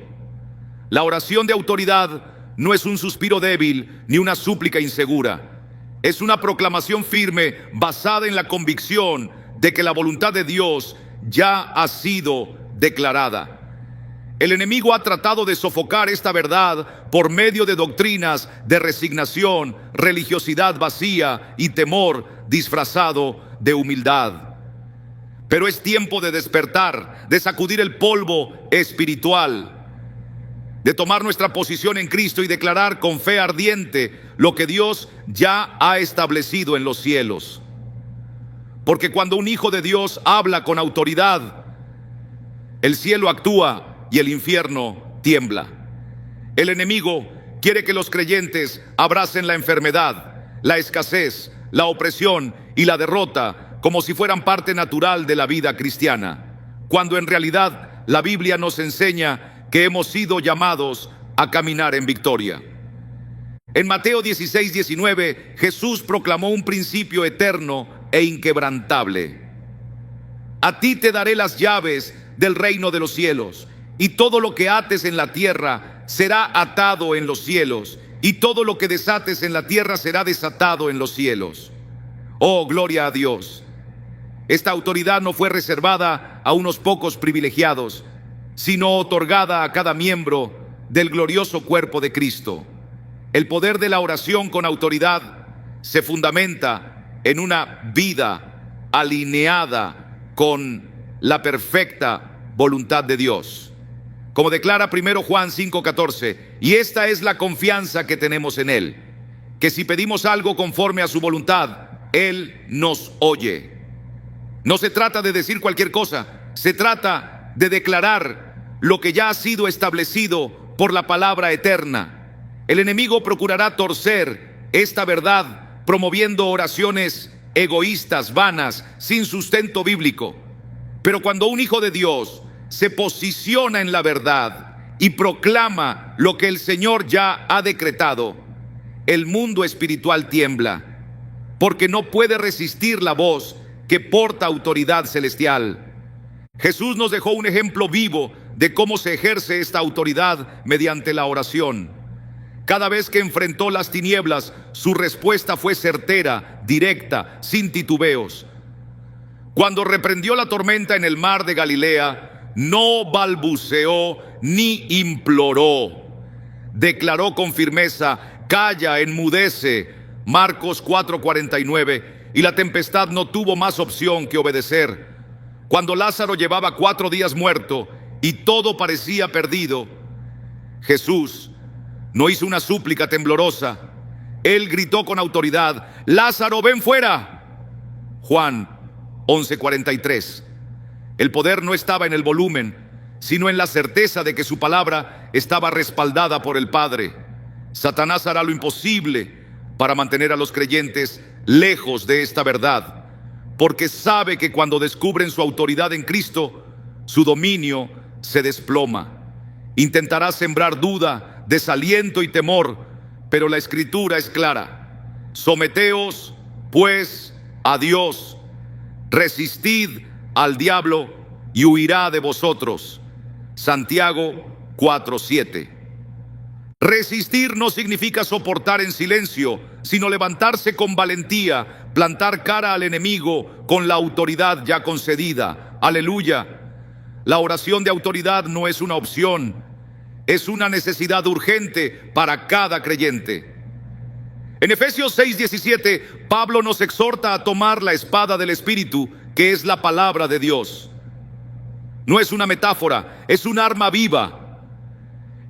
S1: La oración de autoridad no es un suspiro débil ni una súplica insegura. Es una proclamación firme basada en la convicción de que la voluntad de Dios ya ha sido declarada. El enemigo ha tratado de sofocar esta verdad por medio de doctrinas de resignación, religiosidad vacía y temor disfrazado de humildad. Pero es tiempo de despertar, de sacudir el polvo espiritual, de tomar nuestra posición en Cristo y declarar con fe ardiente lo que Dios ya ha establecido en los cielos. Porque cuando un hijo de Dios habla con autoridad, el cielo actúa y el infierno tiembla. El enemigo quiere que los creyentes abracen la enfermedad, la escasez, la opresión y la derrota como si fueran parte natural de la vida cristiana, cuando en realidad la Biblia nos enseña que hemos sido llamados a caminar en victoria. En Mateo 16:19, Jesús proclamó un principio eterno e inquebrantable. A ti te daré las llaves del reino de los cielos, y todo lo que ates en la tierra será atado en los cielos, y todo lo que desates en la tierra será desatado en los cielos. Oh, gloria a Dios. Esta autoridad no fue reservada a unos pocos privilegiados, sino otorgada a cada miembro del glorioso cuerpo de Cristo. El poder de la oración con autoridad se fundamenta en una vida alineada con la perfecta voluntad de Dios. Como declara 1 Juan 5:14, y esta es la confianza que tenemos en Él, que si pedimos algo conforme a su voluntad, Él nos oye. No se trata de decir cualquier cosa, se trata de declarar lo que ya ha sido establecido por la palabra eterna. El enemigo procurará torcer esta verdad, promoviendo oraciones egoístas, vanas, sin sustento bíblico. Pero cuando un hijo de Dios se posiciona en la verdad y proclama lo que el Señor ya ha decretado, el mundo espiritual tiembla, porque no puede resistir la voz que porta autoridad celestial. Jesús nos dejó un ejemplo vivo de cómo se ejerce esta autoridad mediante la oración. Cada vez que enfrentó las tinieblas, su respuesta fue certera, directa, sin titubeos. Cuando reprendió la tormenta en el mar de Galilea, no balbuceó ni imploró. Declaró con firmeza: calla, enmudece. Marcos 4:49. Y la tempestad no tuvo más opción que obedecer. Cuando Lázaro llevaba 4 días muerto y todo parecía perdido, Jesús no hizo una súplica temblorosa. Él gritó con autoridad: Lázaro, ven fuera. Juan 11:43. El poder no estaba en el volumen, sino en la certeza de que su palabra estaba respaldada por el Padre. Satanás hará lo imposible para mantener a los creyentes lejos de esta verdad, porque sabe que cuando descubren su autoridad en Cristo, su dominio se desploma. Intentará sembrar duda, desaliento y temor, pero la Escritura es clara: someteos pues a Dios, resistid al diablo y huirá de vosotros. Santiago 4:7. Resistir no significa soportar en silencio, sino levantarse con valentía, plantar cara al enemigo con la autoridad ya concedida. Aleluya. La oración de autoridad no es una opción, es una necesidad urgente para cada creyente. En Efesios 6:17, Pablo nos exhorta a tomar la espada del Espíritu, que es la palabra de Dios. No es una metáfora, es un arma viva.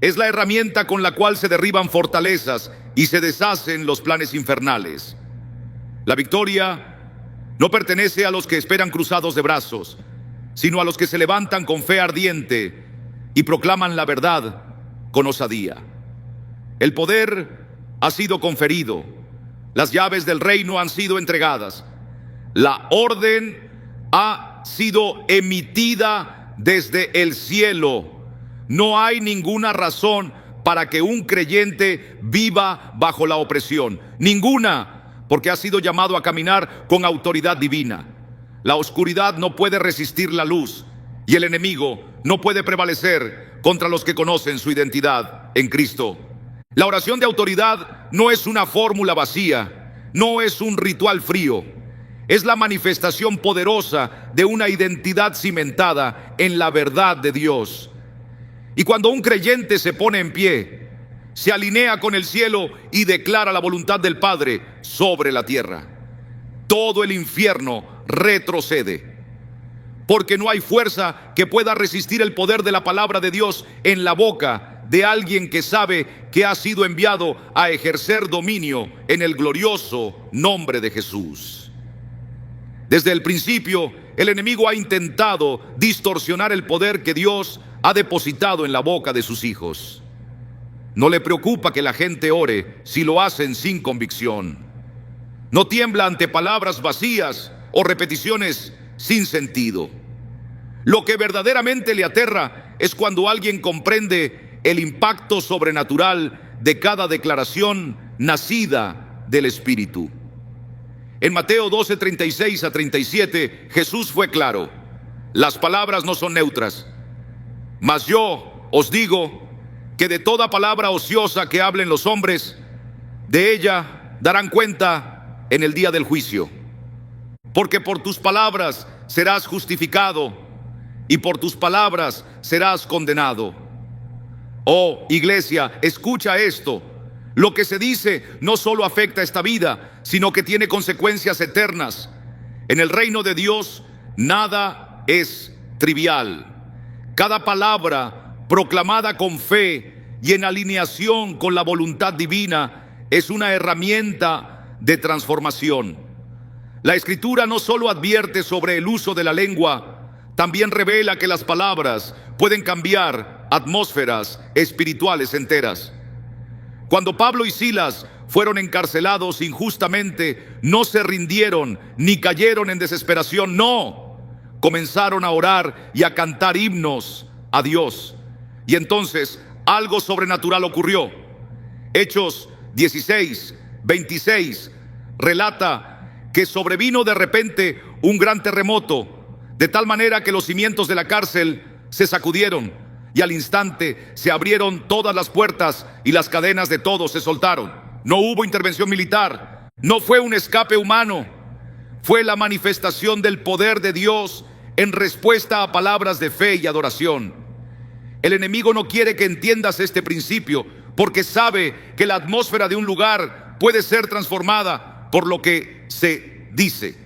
S1: Es la herramienta con la cual se derriban fortalezas y se deshacen los planes infernales. La victoria no pertenece a los que esperan cruzados de brazos, sino a los que se levantan con fe ardiente y proclaman la verdad con osadía. El poder ha sido conferido, las llaves del reino han sido entregadas, la orden ha sido emitida desde el cielo. No hay ninguna razón para que un creyente viva bajo la opresión. Ninguna, porque ha sido llamado a caminar con autoridad divina. La oscuridad no puede resistir la luz y el enemigo no puede prevalecer contra los que conocen su identidad en Cristo. La oración de autoridad no es una fórmula vacía, no es un ritual frío. Es la manifestación poderosa de una identidad cimentada en la verdad de Dios. Y cuando un creyente se pone en pie, se alinea con el cielo y declara la voluntad del Padre sobre la tierra, todo el infierno retrocede. porque no hay fuerza que pueda resistir el poder de la palabra de Dios en la boca de alguien que sabe que ha sido enviado a ejercer dominio en el glorioso nombre de Jesús. Desde el principio, el enemigo ha intentado distorsionar el poder que Dios ha depositado en la boca de sus hijos. No le preocupa que la gente ore si lo hacen sin convicción. No tiembla ante palabras vacías o repeticiones sin sentido. Lo que verdaderamente le aterra es cuando alguien comprende el impacto sobrenatural de cada declaración nacida del Espíritu. En Mateo 12, 36 a 37, Jesús fue claro: las palabras no son neutras, mas yo os digo que de toda palabra ociosa que hablen los hombres, de ella darán cuenta en el día del juicio. Porque por tus palabras serás justificado y por tus palabras serás condenado. Oh, iglesia, escucha esto. Lo que se dice no solo afecta esta vida, sino que tiene consecuencias eternas. En el reino de Dios, nada es trivial. Cada palabra proclamada con fe y en alineación con la voluntad divina es una herramienta de transformación. La Escritura no solo advierte sobre el uso de la lengua, también revela que las palabras pueden cambiar atmósferas espirituales enteras. Cuando Pablo y Silas fueron encarcelados injustamente, no se rindieron ni cayeron en desesperación, no. Comenzaron a orar y a cantar himnos a Dios. Y entonces algo sobrenatural ocurrió. Hechos 16, 26 relata que sobrevino de repente un gran terremoto, de tal manera que los cimientos de la cárcel se sacudieron y al instante se abrieron todas las puertas y las cadenas de todos se soltaron. No hubo intervención militar, no fue un escape humano, fue la manifestación del poder de Dios en respuesta a palabras de fe y adoración. El enemigo no quiere que entiendas este principio, porque sabe que la atmósfera de un lugar puede ser transformada por lo que se dice.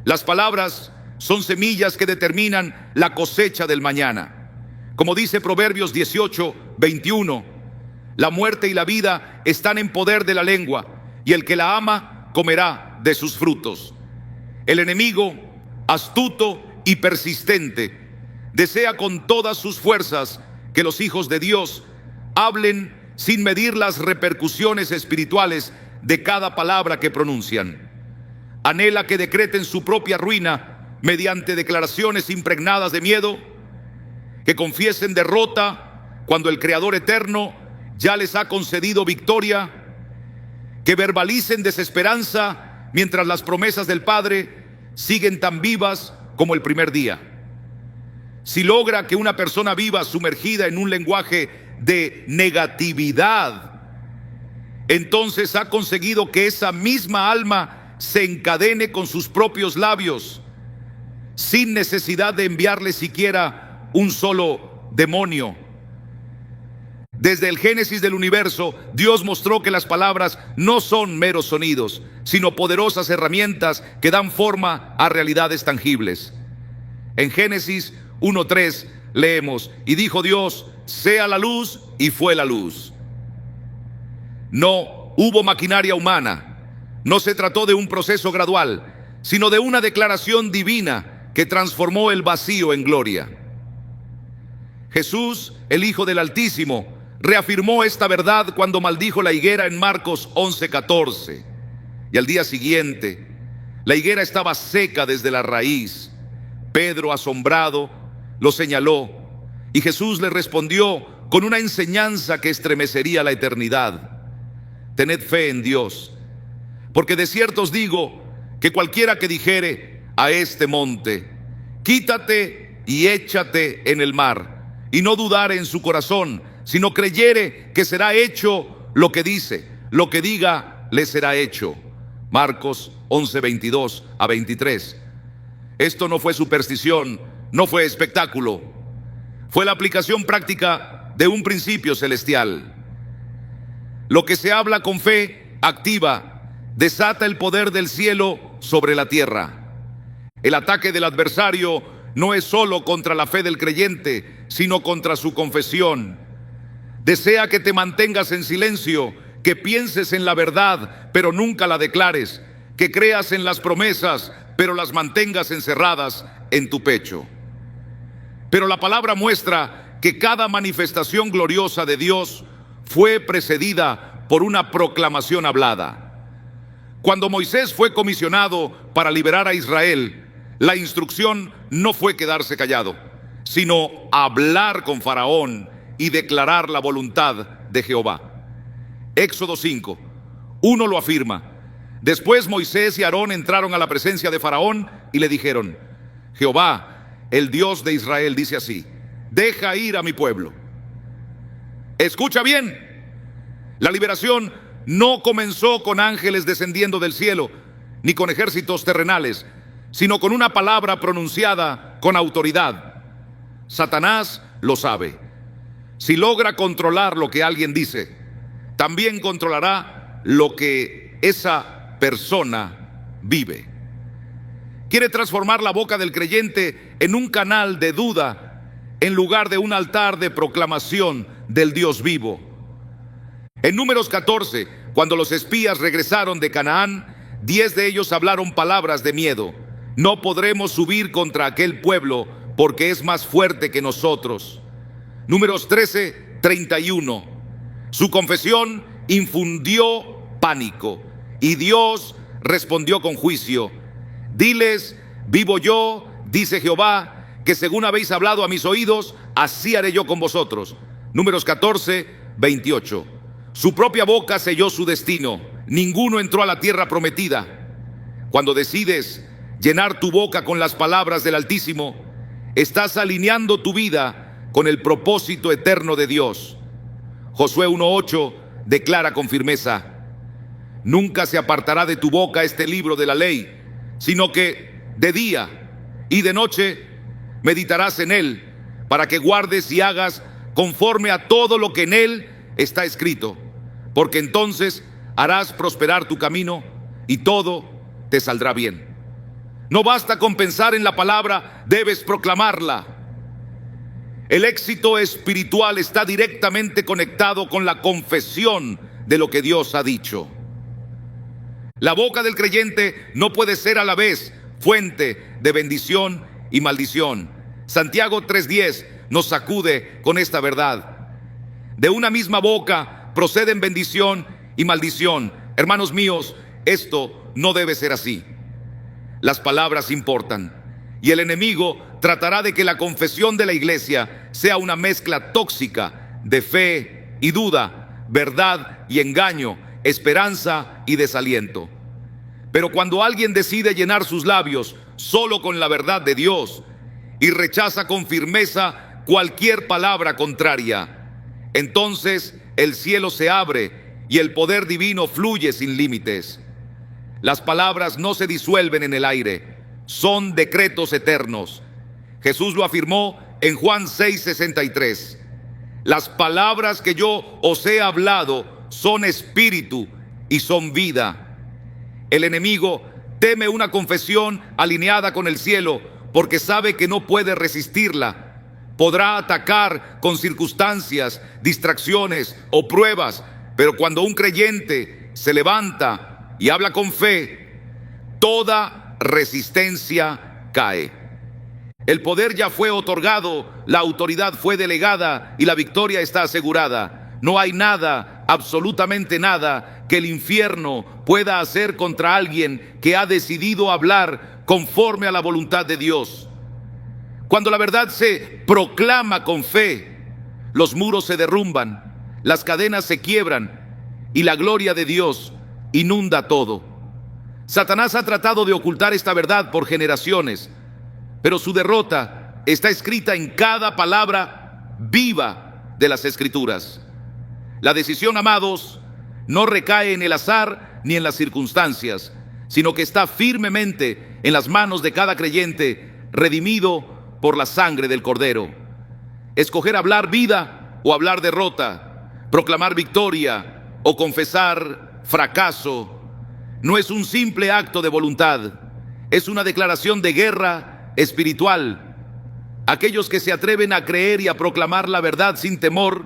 S1: Las palabras son semillas que determinan la cosecha del mañana. Como dice Proverbios 18, 21, la muerte y la vida están en poder de la lengua, y el que la ama comerá de sus frutos. El enemigo, astuto y persistente, desea con todas sus fuerzas que los hijos de Dios hablen sin medir las repercusiones espirituales de cada palabra que pronuncian. Anhela que decreten su propia ruina mediante declaraciones impregnadas de miedo, que confiesen derrota cuando el Creador eterno ya les ha concedido victoria, que verbalicen desesperanza mientras las promesas del Padre siguen tan vivas como el primer día. Si logra que una persona viva sumergida en un lenguaje de negatividad, entonces ha conseguido que esa misma alma se encadene con sus propios labios, sin necesidad de enviarle siquiera un solo demonio. Desde el Génesis del universo, Dios mostró que las palabras no son meros sonidos, sino poderosas herramientas que dan forma a realidades tangibles. En Génesis 1:3 leemos: y dijo Dios, sea la luz, y fue la luz. No hubo maquinaria humana, no se trató de un proceso gradual, sino de una declaración divina que transformó el vacío en gloria. Jesús, el Hijo del Altísimo, reafirmó esta verdad cuando maldijo la higuera en Marcos 11:14. Y al día siguiente, la higuera estaba seca desde la raíz. Pedro, asombrado, lo señaló, y Jesús le respondió con una enseñanza que estremecería la eternidad: tened fe en Dios, porque de cierto os digo que cualquiera que dijere a este monte, quítate y échate en el mar, y no dudare en su corazón, sino creyere que será hecho lo que dice, lo que diga le será hecho. Marcos 11:22 a 23. Esto no fue superstición, no fue espectáculo, fue la aplicación práctica de un principio celestial. Lo que se habla con fe activa, desata el poder del cielo sobre la tierra. El ataque del adversario no es solo contra la fe del creyente, sino contra su confesión. Desea que te mantengas en silencio, que pienses en la verdad, pero nunca la declares, que creas en las promesas, pero las mantengas encerradas en tu pecho. Pero la palabra muestra que cada manifestación gloriosa de Dios fue precedida por una proclamación hablada. Cuando Moisés fue comisionado para liberar a Israel, la instrucción no fue quedarse callado, sino hablar con Faraón y declarar la voluntad de Jehová. Éxodo 5, 1 lo afirma. Después Moisés y Aarón entraron a la presencia de Faraón y le dijeron: Jehová, el Dios de Israel, dice así: deja ir a mi pueblo. Escucha bien, la liberación no comenzó con ángeles descendiendo del cielo, ni con ejércitos terrenales, sino con una palabra pronunciada con autoridad. Satanás lo sabe. Si logra controlar lo que alguien dice, también controlará lo que esa persona vive. Quiere transformar la boca del creyente en un canal de duda, en lugar de un altar de proclamación del Dios vivo. En Números 14, cuando los espías regresaron de Canaán, 10 de ellos hablaron palabras de miedo. No podremos subir contra aquel pueblo porque es más fuerte que nosotros. Números 13, 31. Su confesión infundió pánico y Dios respondió con juicio. Diles: vivo yo, dice Jehová, que según habéis hablado a mis oídos, así haré yo con vosotros. Números 14, 28. Su propia boca selló su destino. Ninguno entró a la tierra prometida. Cuando decides llenar tu boca con las palabras del Altísimo, estás alineando tu vida con el propósito eterno de Dios. Josué 1:8 declara con firmeza: nunca se apartará de tu boca este libro de la ley, sino que de día y de noche meditarás en él, para que guardes y hagas conforme a todo lo que en él está escrito, porque entonces harás prosperar tu camino y todo te saldrá bien. No basta con pensar en la palabra, debes proclamarla. El éxito espiritual está directamente conectado con la confesión de lo que Dios ha dicho. La boca del creyente no puede ser a la vez fuente de bendición y maldición. Santiago 3:10 nos sacude con esta verdad. De una misma boca proceden bendición y maldición. Hermanos míos, esto no debe ser así. Las palabras importan, y el enemigo tratará de que la confesión de la iglesia sea una mezcla tóxica de fe y duda, verdad y engaño, esperanza y desaliento. Pero cuando alguien decide llenar sus labios solo con la verdad de Dios y rechaza con firmeza cualquier palabra contraria, entonces el cielo se abre y el poder divino fluye sin límites. Las palabras no se disuelven en el aire, son decretos eternos. Jesús lo afirmó en Juan 6:63. Las palabras que yo os he hablado son espíritu y son vida. El enemigo teme una confesión alineada con el cielo porque sabe que no puede resistirla. Podrá atacar con circunstancias, distracciones o pruebas, pero cuando un creyente se levanta y habla con fe, toda resistencia cae. El poder ya fue otorgado, la autoridad fue delegada y la victoria está asegurada. No hay nada, absolutamente nada, que el infierno pueda hacer contra alguien que ha decidido hablar conforme a la voluntad de Dios. Cuando la verdad se proclama con fe, los muros se derrumban, las cadenas se quiebran y la gloria de Dios inunda todo. Satanás ha tratado de ocultar esta verdad por generaciones, pero su derrota está escrita en cada palabra viva de las Escrituras. La decisión, amados, no recae en el azar ni en las circunstancias, sino que está firmemente en las manos de cada creyente redimido por la sangre del Cordero. Escoger hablar vida o hablar derrota, proclamar victoria o confesar fracaso, no es un simple acto de voluntad, es una declaración de guerra espiritual Aquellos que se atreven a creer y a proclamar la verdad sin temor,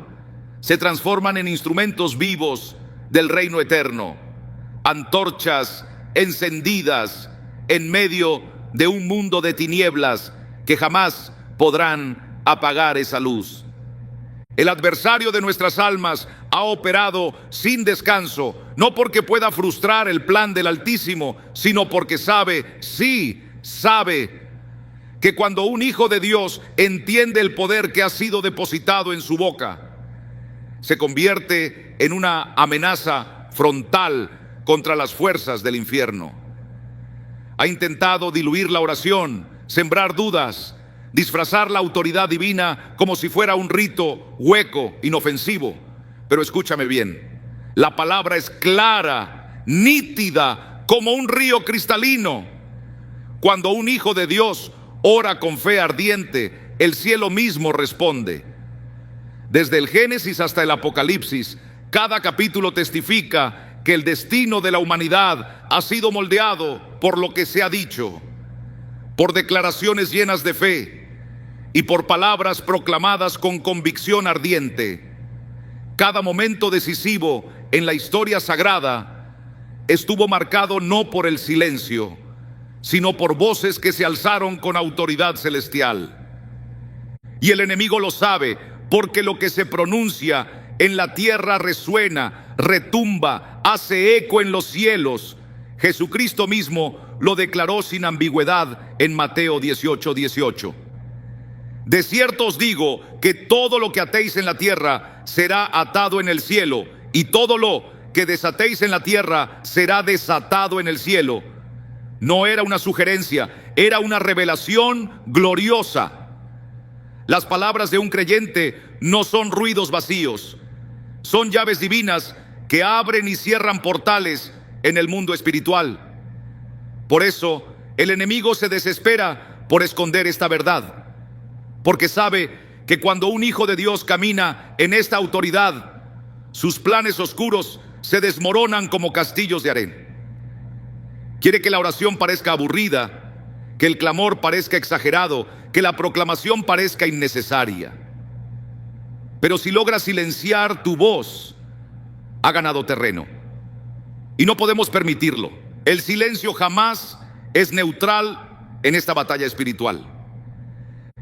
S1: se transforman en instrumentos vivos del reino eterno, antorchas encendidas en medio de un mundo de tinieblas que jamás podrán apagar esa luz. El adversario de nuestras almas ha operado sin descanso, no porque pueda frustrar el plan del Altísimo, sino porque sabe que cuando un hijo de Dios entiende el poder que ha sido depositado en su boca, se convierte en una amenaza frontal contra las fuerzas del infierno. Ha intentado diluir la oración, sembrar dudas, disfrazar la autoridad divina como si fuera un rito hueco, inofensivo. Pero escúchame bien, la palabra es clara, nítida, como un río cristalino. Cuando un hijo de Dios ora con fe ardiente, el cielo mismo responde. Desde el Génesis hasta el Apocalipsis, cada capítulo testifica que el destino de la humanidad ha sido moldeado por lo que se ha dicho, por declaraciones llenas de fe y por palabras proclamadas con convicción ardiente. Cada momento decisivo en la historia sagrada estuvo marcado no por el silencio, sino por voces que se alzaron con autoridad celestial. Y el enemigo lo sabe, porque lo que se pronuncia en la tierra resuena, retumba, hace eco en los cielos. Jesucristo mismo lo declaró sin ambigüedad en Mateo 18:18. De cierto os digo que todo lo que atéis en la tierra será atado en el cielo, y todo lo que desatéis en la tierra será desatado en el cielo. No era una sugerencia, era una revelación gloriosa. Las palabras de un creyente no son ruidos vacíos, son llaves divinas que abren y cierran portales en el mundo espiritual. Por eso el enemigo se desespera por esconder esta verdad, porque sabe que cuando un hijo de Dios camina en esta autoridad, sus planes oscuros se desmoronan como castillos de arena. Quiere que la oración parezca aburrida, que el clamor parezca exagerado, que la proclamación parezca innecesaria. Pero si logras silenciar tu voz, ha ganado terreno. Y no podemos permitirlo. El silencio jamás es neutral en esta batalla espiritual.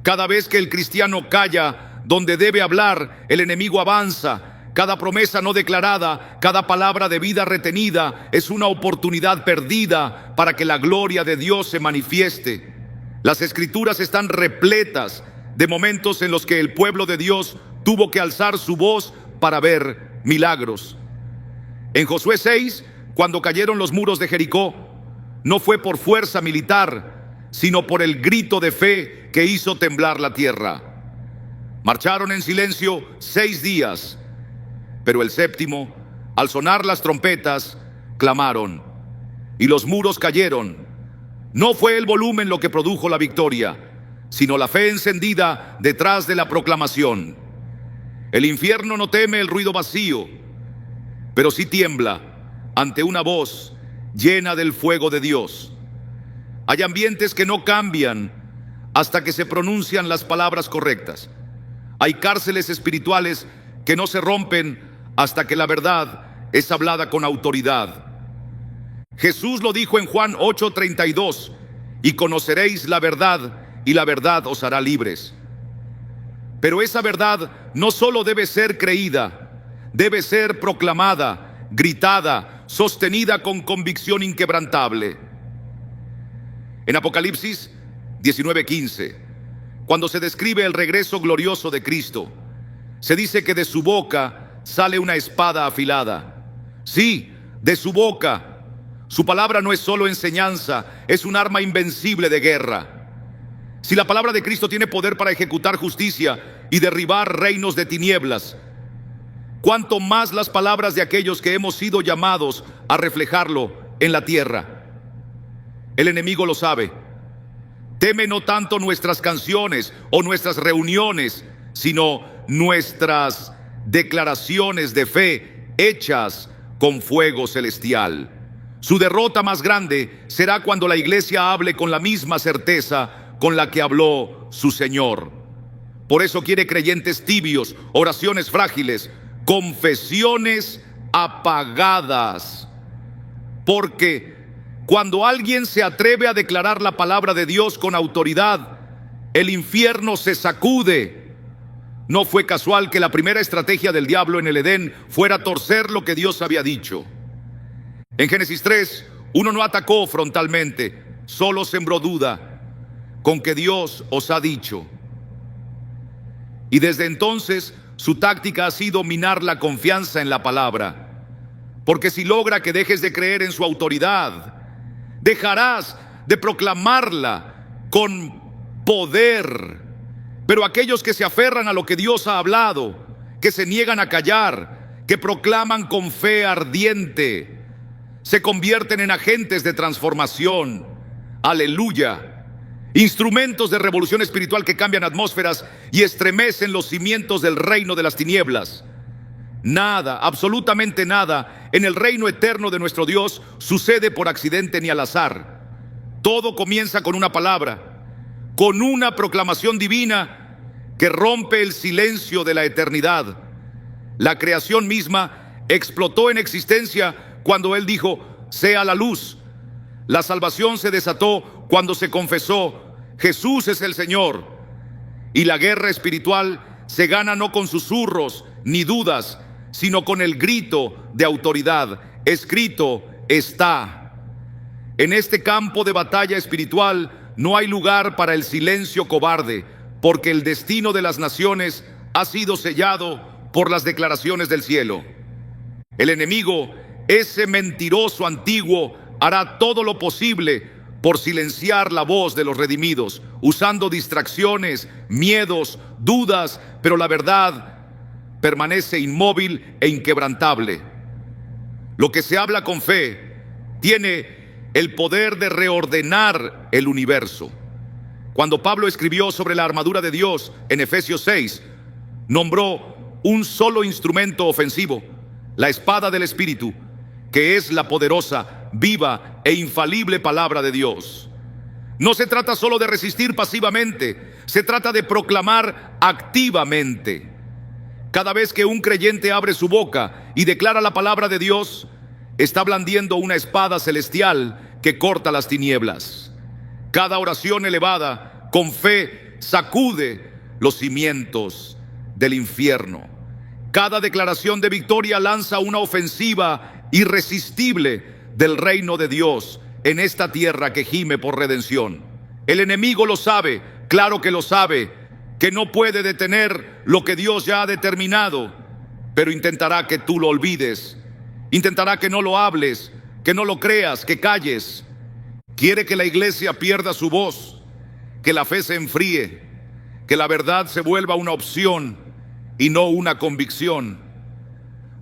S1: Cada vez que el cristiano calla donde debe hablar, el enemigo avanza. Cada promesa no declarada, cada palabra de vida retenida es una oportunidad perdida para que la gloria de Dios se manifieste. Las escrituras están repletas de momentos en los que el pueblo de Dios tuvo que alzar su voz para ver milagros. En Josué 6, cuando cayeron los muros de Jericó, no fue por fuerza militar, sino por el grito de fe que hizo temblar la tierra. Marcharon en silencio 6 días, pero el séptimo, al sonar las trompetas, clamaron, y los muros cayeron. No fue el volumen lo que produjo la victoria, sino la fe encendida detrás de la proclamación. El infierno no teme el ruido vacío, pero sí tiembla ante una voz llena del fuego de Dios. Hay ambientes que no cambian hasta que se pronuncian las palabras correctas. Hay cárceles espirituales que no se rompen hasta que la verdad es hablada con autoridad. Jesús lo dijo en Juan 8:32, y conoceréis la verdad, y la verdad os hará libres. Pero esa verdad no solo debe ser creída, debe ser proclamada, gritada, sostenida con convicción inquebrantable. En Apocalipsis 19:15, cuando se describe el regreso glorioso de Cristo, se dice que de su boca sale una espada afilada. Sí, de su boca. Su palabra no es solo enseñanza, es un arma invencible de guerra. Si la palabra de Cristo tiene poder para ejecutar justicia y derribar reinos de tinieblas, cuánto más las palabras de aquellos que hemos sido llamados a reflejarlo en la tierra. El enemigo lo sabe. Teme no tanto nuestras canciones o nuestras reuniones, sino nuestras declaraciones de fe hechas con fuego celestial. Su derrota más grande será cuando la iglesia hable con la misma certeza con la que habló su Señor. Por eso quiere creyentes tibios, oraciones frágiles, confesiones apagadas. Porque cuando alguien se atreve a declarar la palabra de Dios con autoridad, el infierno se sacude. No fue casual que la primera estrategia del diablo en el Edén fuera torcer lo que Dios había dicho. En Génesis 3, uno no atacó frontalmente, solo sembró duda con que Dios os ha dicho. Y desde entonces su táctica ha sido minar la confianza en la palabra. Porque si logra que dejes de creer en su autoridad, dejarás de proclamarla con poder. Pero aquellos que se aferran a lo que Dios ha hablado, que se niegan a callar, que proclaman con fe ardiente, se convierten en agentes de transformación. Aleluya. Instrumentos de revolución espiritual que cambian atmósferas y estremecen los cimientos del reino de las tinieblas. Nada, absolutamente nada, en el reino eterno de nuestro Dios sucede por accidente ni al azar. Todo comienza con una palabra, con una proclamación divina que rompe el silencio de la eternidad. La creación misma explotó en existencia cuando Él dijo, sea la luz. La salvación se desató cuando se confesó, Jesús es el Señor. Y la guerra espiritual se gana no con susurros ni dudas, sino con el grito de autoridad. Escrito está. En este campo de batalla espiritual no hay lugar para el silencio cobarde, porque el destino de las naciones ha sido sellado por las declaraciones del cielo. El enemigo, ese mentiroso antiguo, hará todo lo posible por silenciar la voz de los redimidos, usando distracciones, miedos, dudas, pero la verdad permanece inmóvil e inquebrantable. Lo que se habla con fe tiene el poder de reordenar el universo. Cuando Pablo escribió sobre la armadura de Dios en Efesios 6, nombró un solo instrumento ofensivo, la espada del Espíritu, que es la poderosa, viva e infalible palabra de Dios. No se trata solo de resistir pasivamente, se trata de proclamar activamente. Cada vez que un creyente abre su boca y declara la palabra de Dios, está blandiendo una espada celestial que corta las tinieblas. Cada oración elevada con fe sacude los cimientos del infierno. Cada declaración de victoria lanza una ofensiva irresistible del reino de Dios en esta tierra que gime por redención. El enemigo lo sabe, claro que lo sabe, que no puede detener lo que Dios ya ha determinado, pero intentará que tú lo olvides, intentará que no lo hables, que no lo creas, que calles. Quiere que la iglesia pierda su voz, que la fe se enfríe, que la verdad se vuelva una opción y no una convicción.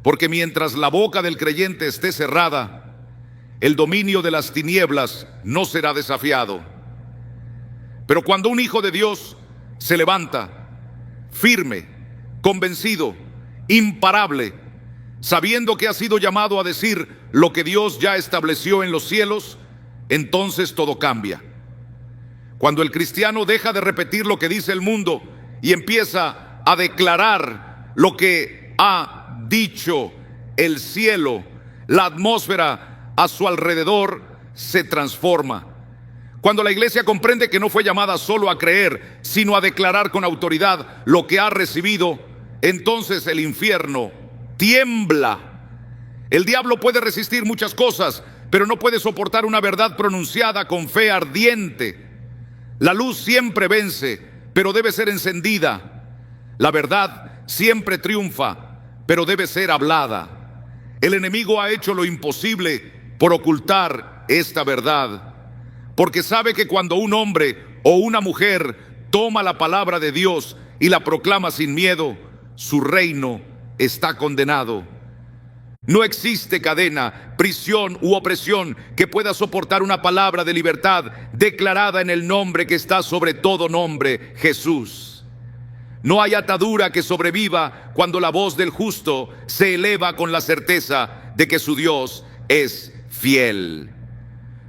S1: Porque mientras la boca del creyente esté cerrada, el dominio de las tinieblas no será desafiado. Pero cuando un hijo de Dios se levanta, firme, convencido, imparable, sabiendo que ha sido llamado a decir lo que Dios ya estableció en los cielos, entonces todo cambia. Cuando el cristiano deja de repetir lo que dice el mundo y empieza a declarar lo que ha dicho el cielo, la atmósfera a su alrededor se transforma. Cuando la iglesia comprende que no fue llamada solo a creer, sino a declarar con autoridad lo que ha recibido, entonces el infierno tiembla. El diablo puede resistir muchas cosas, pero no puede soportar una verdad pronunciada con fe ardiente. La luz siempre vence, pero debe ser encendida. La verdad siempre triunfa, pero debe ser hablada. El enemigo ha hecho lo imposible por ocultar esta verdad, porque sabe que cuando un hombre o una mujer toma la palabra de Dios y la proclama sin miedo, su reino está condenado. No existe cadena, prisión u opresión que pueda soportar una palabra de libertad declarada en el nombre que está sobre todo nombre, Jesús. No hay atadura que sobreviva cuando la voz del justo se eleva con la certeza de que su Dios es fiel.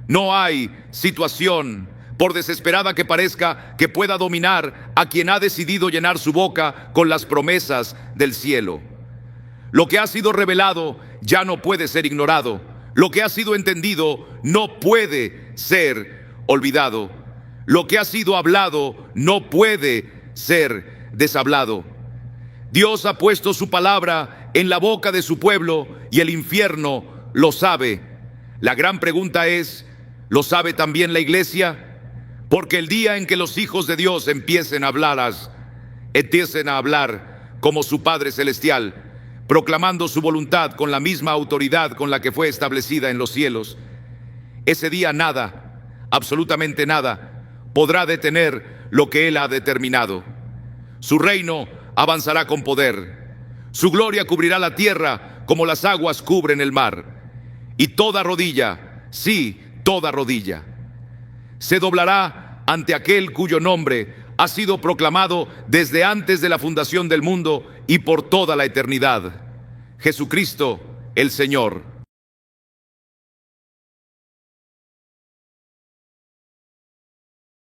S1: No hay situación, por desesperada que parezca, que pueda dominar a quien ha decidido llenar su boca con las promesas del cielo. Lo que ha sido revelado ya no puede ser ignorado. Lo que ha sido entendido no puede ser olvidado. Lo que ha sido hablado no puede ser deshablado. Dios ha puesto su palabra en la boca de su pueblo y el infierno lo sabe. La gran pregunta es, ¿lo sabe también la iglesia? Porque el día en que los hijos de Dios empiecen a hablar como su Padre Celestial, proclamando su voluntad con la misma autoridad con la que fue establecida en los cielos, ese día nada, absolutamente nada, podrá detener lo que Él ha determinado. Su reino avanzará con poder. Su gloria cubrirá la tierra como las aguas cubren el mar. Y toda rodilla, sí, toda rodilla, se doblará ante aquel cuyo nombre ha sido proclamado desde antes de la fundación del mundo y por toda la eternidad: Jesucristo el Señor.